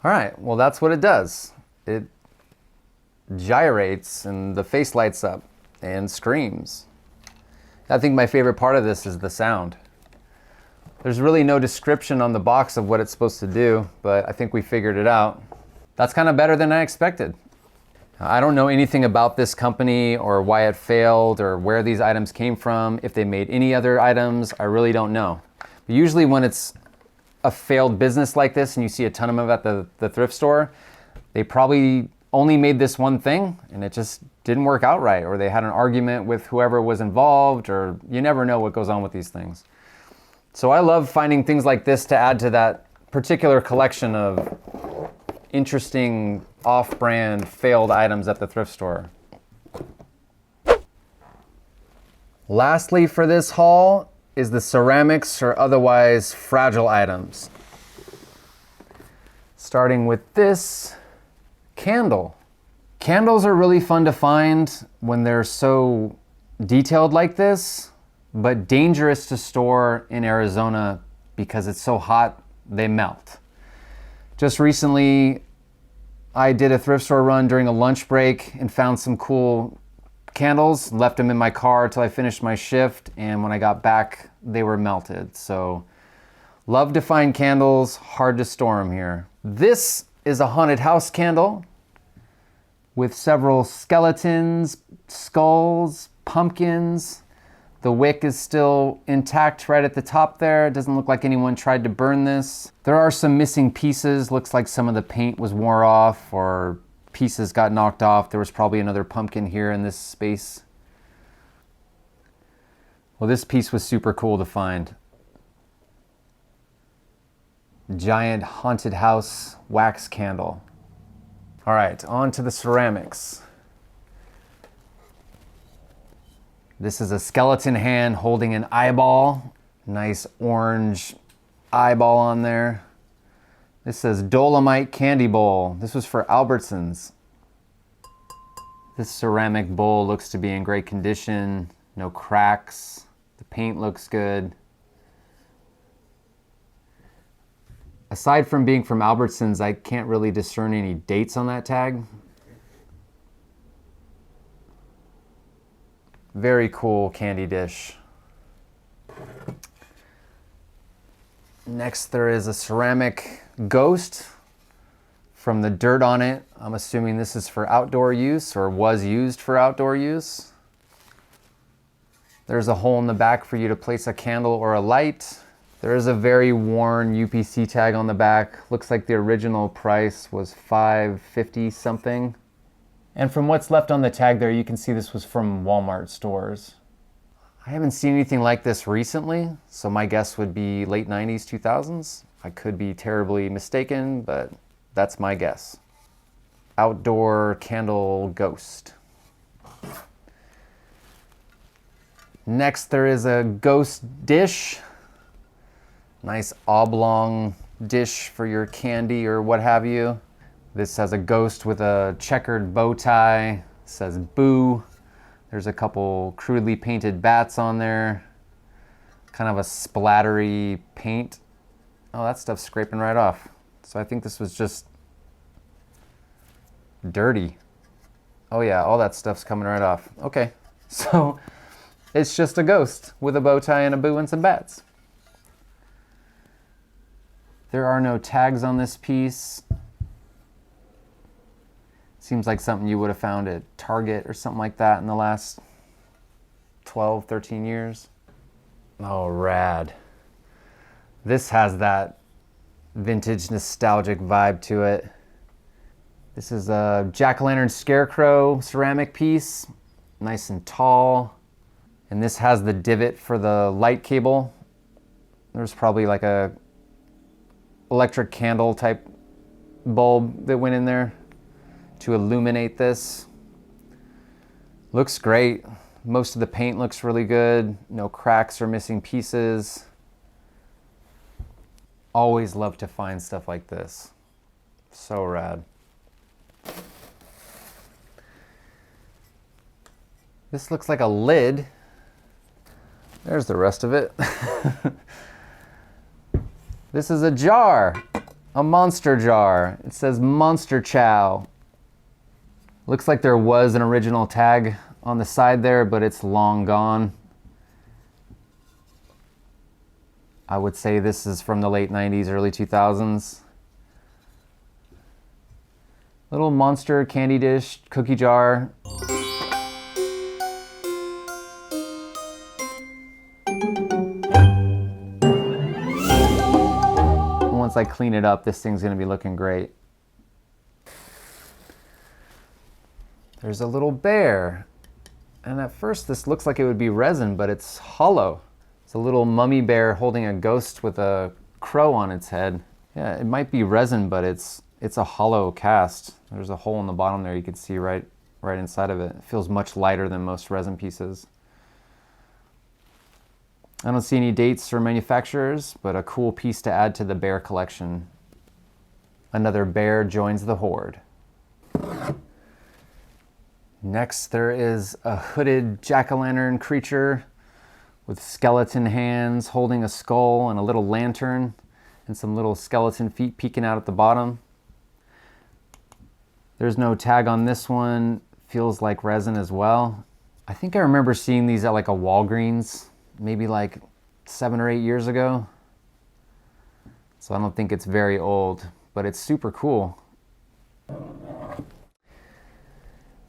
[SPEAKER 1] All right, well, that's what it does. It gyrates and the face lights up and screams. I think my favorite part of this is the sound. There's really no description on the box of what it's supposed to do, but I think we figured it out. That's kind of better than I expected. I don't know anything about this company or why it failed or where these items came from, if they made any other items, I really don't know. But usually when it's a failed business like this and you see a ton of them at the thrift store, they probably only made this one thing and it just didn't work out right, or they had an argument with whoever was involved, or you never know what goes on with these things. So I love finding things like this to add to that particular collection of interesting off-brand failed items at the thrift store. Lastly for this haul is the ceramics or otherwise fragile items. Starting with this candle. Candles are really fun to find when they're so detailed like this, but dangerous to store in Arizona because it's so hot they melt. Just recently, I did a thrift store run during a lunch break and found some cool candles, left them in my car till I finished my shift, and when I got back, they were melted. So, love to find candles, hard to store them here. This is a haunted house candle with several skeletons, skulls, pumpkins. The wick is still intact right at the top there. It doesn't look like anyone tried to burn this. There are some missing pieces. Looks like some of the paint was wore off or pieces got knocked off. There was probably another pumpkin here in this space. Well, this piece was super cool to find. Giant haunted house wax candle. All right, on to the ceramics. This is a skeleton hand holding an eyeball. Nice orange eyeball on there. This says Dolomite Candy Bowl. This was for Albertsons. This ceramic bowl looks to be in great condition. No cracks. The paint looks good. Aside from being from Albertsons, I can't really discern any dates on that tag. Very cool candy dish. Next, there is a ceramic ghost from the dirt on it. I'm assuming this is for outdoor use or was used for outdoor use. There's a hole in the back for you to place a candle or a light. There is a very worn UPC tag on the back. Looks like the original price was $5.50 something. And from what's left on the tag there, you can see this was from Walmart stores. I haven't seen anything like this recently, so my guess would be late 90s, 2000s. I could be terribly mistaken, but that's my guess. Outdoor candle ghost. Next, there is a ghost dish. Nice oblong dish for your candy or what have you. This has a ghost with a checkered bow tie. It says boo. There's a couple crudely painted bats on there. Kind of a splattery paint. Oh, that stuff's scraping right off. So I think this was just dirty. Oh yeah, all that stuff's coming right off. Okay, so it's just a ghost with a bow tie and a boo and some bats. There are no tags on this piece. Seems like something you would have found at Target or something like that in the last 12, 13 years. Oh, rad. This has that vintage nostalgic vibe to it. This is a jack-o'-lantern scarecrow ceramic piece, nice and tall. And this has the divot for the light cable. There's probably like a electric candle type bulb that went in there to illuminate this. Looks great. Most of the paint looks really good. No cracks or missing pieces. Always love to find stuff like this. So rad. This looks like a lid. There's the rest of it. This is a jar, a monster jar. It says Monster Chow. Looks like there was an original tag on the side there, but it's long gone. I would say this is from the late 90s, early 2000s. Little monster candy dish, cookie jar. Once I clean it up, this thing's gonna be looking great. There's a little bear. And at first this looks like it would be resin, but it's hollow. It's a little mummy bear holding a ghost with a crow on its head. Yeah, it might be resin, but it's a hollow cast. There's a hole in the bottom there you can see right inside of it. It feels much lighter than most resin pieces. I don't see any dates or manufacturers, but a cool piece to add to the bear collection. Another bear joins the horde. Next, there is a hooded jack-o'-lantern creature with skeleton hands holding a skull and a little lantern and some little skeleton feet peeking out at the bottom. There's no tag on this one. Feels like resin as well. I think I remember seeing these at like a Walgreens, maybe like 7 or 8 years ago. So I don't think it's very old, but it's super cool.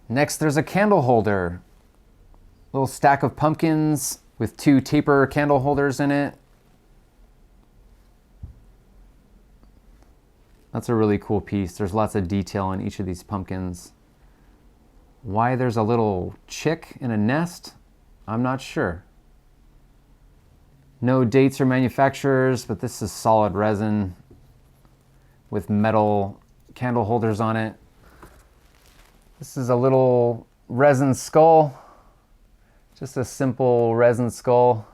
[SPEAKER 1] Next, there's a candle holder. Little stack of pumpkins with 2 taper candle holders in it. That's a really cool piece. There's lots of detail on each of these pumpkins. Why there's a little chick in a nest, I'm not sure. No dates or manufacturers, but this is solid resin with metal candle holders on it. This is a little resin skull, just a simple resin skull.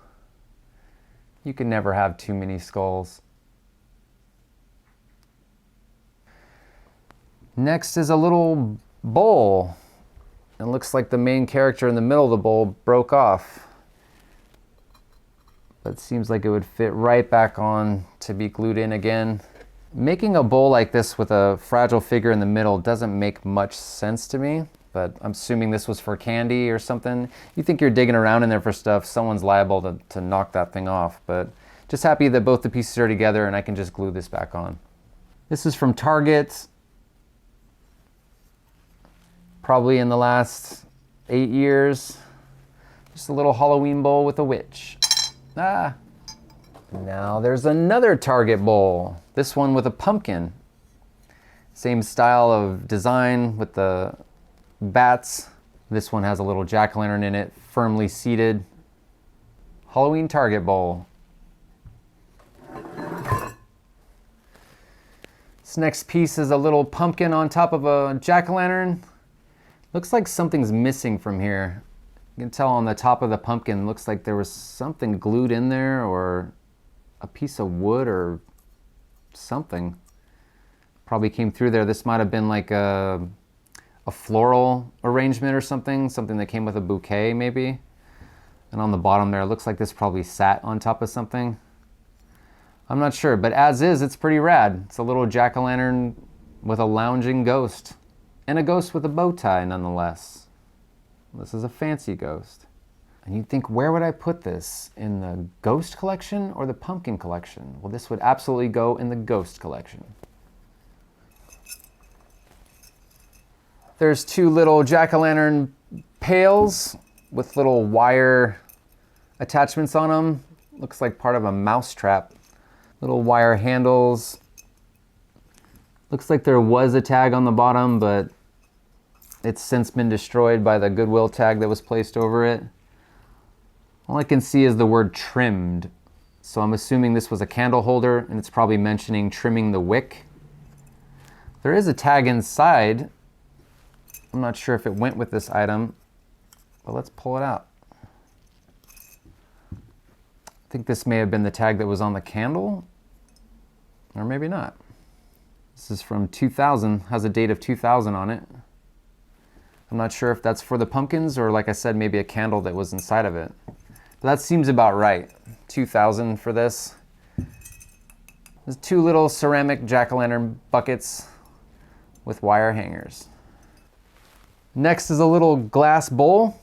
[SPEAKER 1] You can never have too many skulls. Next is a little bowl. It looks like the main character in the middle of the bowl broke off. But it seems like it would fit right back on to be glued in again. Making a bowl like this with a fragile figure in the middle doesn't make much sense to me, but I'm assuming this was for candy or something. You think you're digging around in there for stuff, someone's liable to knock that thing off, but just happy that both the pieces are together and I can just glue this back on. This is from Target, probably in the last 8 years. Just a little Halloween bowl with a witch. Ah. Now there's another Target bowl. This one with a pumpkin. Same style of design with the bats. This one has a little jack-o'-lantern in it, firmly seated. Halloween Target bowl. This next piece is a little pumpkin on top of a jack-o'-lantern. Looks like something's missing from here. You can tell on the top of the pumpkin, looks like there was something glued in there or a piece of wood or something. Probably came through there. This might have been like a floral arrangement or something that came with a bouquet maybe. And on the bottom there, it looks like this probably sat on top of something. I'm not sure, but as is, it's pretty rad. It's a little jack-o'-lantern with a lounging ghost. And a ghost with a bow tie nonetheless. This is a fancy ghost. And you'd think, where would I put this? In the ghost collection or the pumpkin collection? Well, this would absolutely go in the ghost collection. There's 2 little jack-o'-lantern pails with little wire attachments on them. Looks like part of a mouse trap. Little wire handles. Looks like there was a tag on the bottom, but it's since been destroyed by the Goodwill tag that was placed over it. All I can see is the word trimmed. So I'm assuming this was a candle holder and it's probably mentioning trimming the wick. There is a tag inside. I'm not sure if it went with this item, but let's pull it out. I think this may have been the tag that was on the candle, or maybe not. This is from 2000, has a date of 2000 on it. I'm not sure if that's for the pumpkins or, like I said, maybe a candle that was inside of it. But that seems about right. 2000 for this. There's 2 little ceramic jack-o'-lantern buckets with wire hangers. Next is a little glass bowl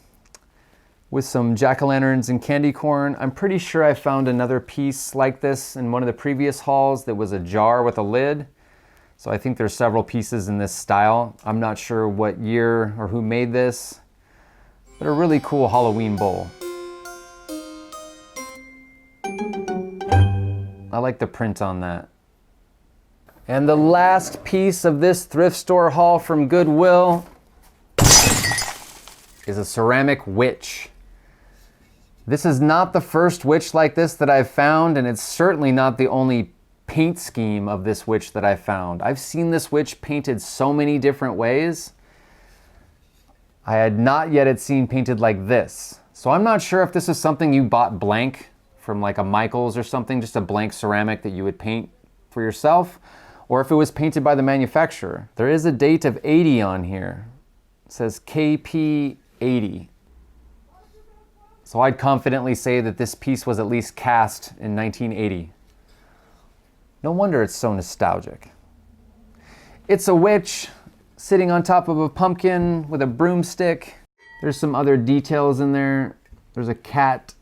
[SPEAKER 1] with some jack-o'-lanterns and candy corn. I'm pretty sure I found another piece like this in one of the previous hauls that was a jar with a lid. So I think there's several pieces in this style. I'm not sure what year or who made this, but a really cool Halloween bowl. I like the print on that. And the last piece of this thrift store haul from Goodwill is a ceramic witch. This is not the first witch like this that I've found, and it's certainly not the only paint scheme of this witch that I found. I've seen this witch painted so many different ways. I had not yet seen painted like this. So I'm not sure if this is something you bought blank from like a Michaels or something, just a blank ceramic that you would paint for yourself, or if it was painted by the manufacturer. There is a date of 80 on here. It says KP 80. So I'd confidently say that this piece was at least cast in 1980. No wonder it's so nostalgic. It's a witch sitting on top of a pumpkin with a broomstick. There's some other details in there. There's a cat,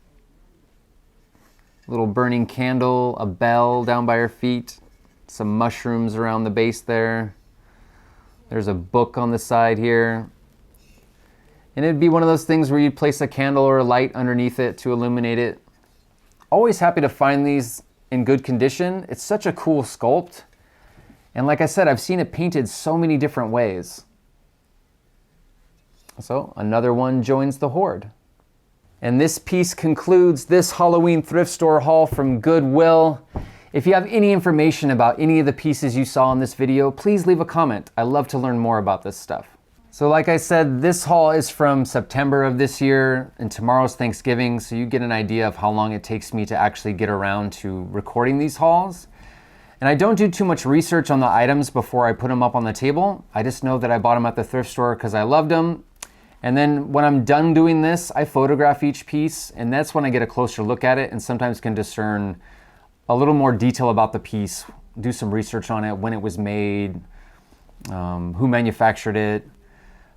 [SPEAKER 1] little burning candle, a bell down by her feet, some mushrooms around the base there. There's a book on the side here. And it'd be one of those things where you'd place a candle or a light underneath it to illuminate it. Always happy to find these in good condition. It's such a cool sculpt. And like I said, I've seen it painted so many different ways. So another one joins the horde. And this piece concludes this Halloween thrift store haul from Goodwill. If you have any information about any of the pieces you saw in this video, please leave a comment. I love to learn more about this stuff. So like I said, this haul is from September of this year, and tomorrow's Thanksgiving, so you get an idea of how long it takes me to actually get around to recording these hauls. And I don't do too much research on the items before I put them up on the table. I just know that I bought them at the thrift store because I loved them. And then when I'm done doing this, I photograph each piece, and that's when I get a closer look at it and sometimes can discern a little more detail about the piece, do some research on it, when it was made, who manufactured it.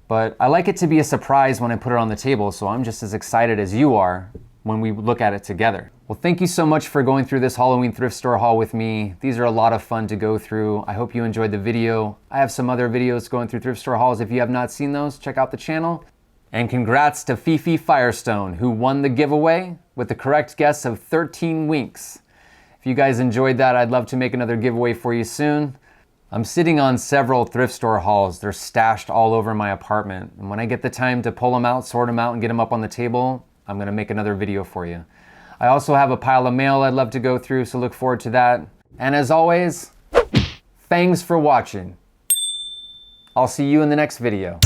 [SPEAKER 1] But I like it to be a surprise when I put it on the table, so I'm just as excited as you are when we look at it together. Well, thank you so much for going through this Halloween thrift store haul with me. These are a lot of fun to go through. I hope you enjoyed the video. I have some other videos going through thrift store hauls. If you have not seen those, check out the channel. And congrats to Fifi Firestone, who won the giveaway with the correct guess of 13 winks. If you guys enjoyed that, I'd love to make another giveaway for you soon. I'm sitting on several thrift store hauls. They're stashed all over my apartment. And when I get the time to pull them out, sort them out, and get them up on the table, I'm gonna make another video for you. I also have a pile of mail I'd love to go through, so look forward to that. And as always, thanks for watching. I'll see you in the next video.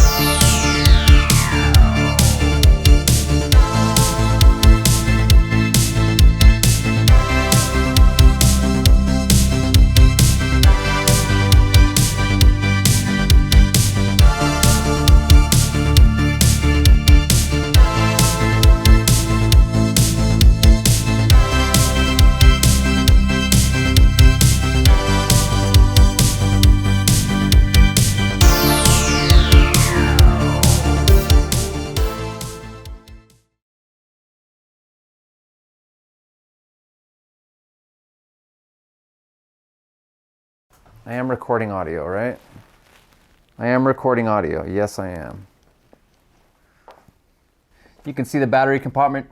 [SPEAKER 1] I am recording audio, right? I am recording audio. Yes, I am. You can see the battery compartment.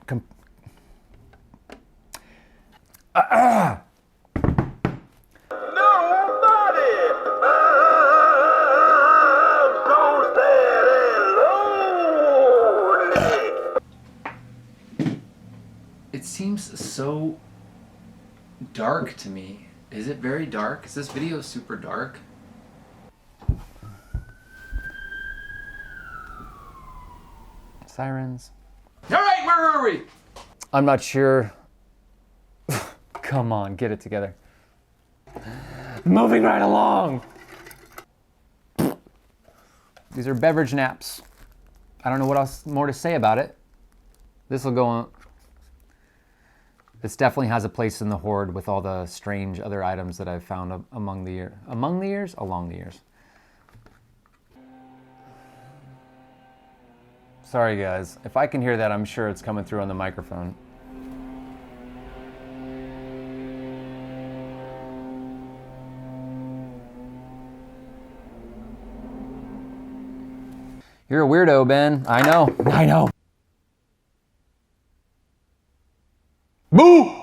[SPEAKER 1] It seems so dark to me. Is it very dark? Is this video super dark? Sirens. All right, where are we? I'm not sure. Come on, get it together. Moving right along. These are beverage naps. I don't know what else more to say about it. This will go on. This definitely has a place in the horde with all the strange other items that I've found along the years. Sorry guys, if I can hear that, I'm sure it's coming through on the microphone. You're a weirdo, Ben. I know. I know. Boo!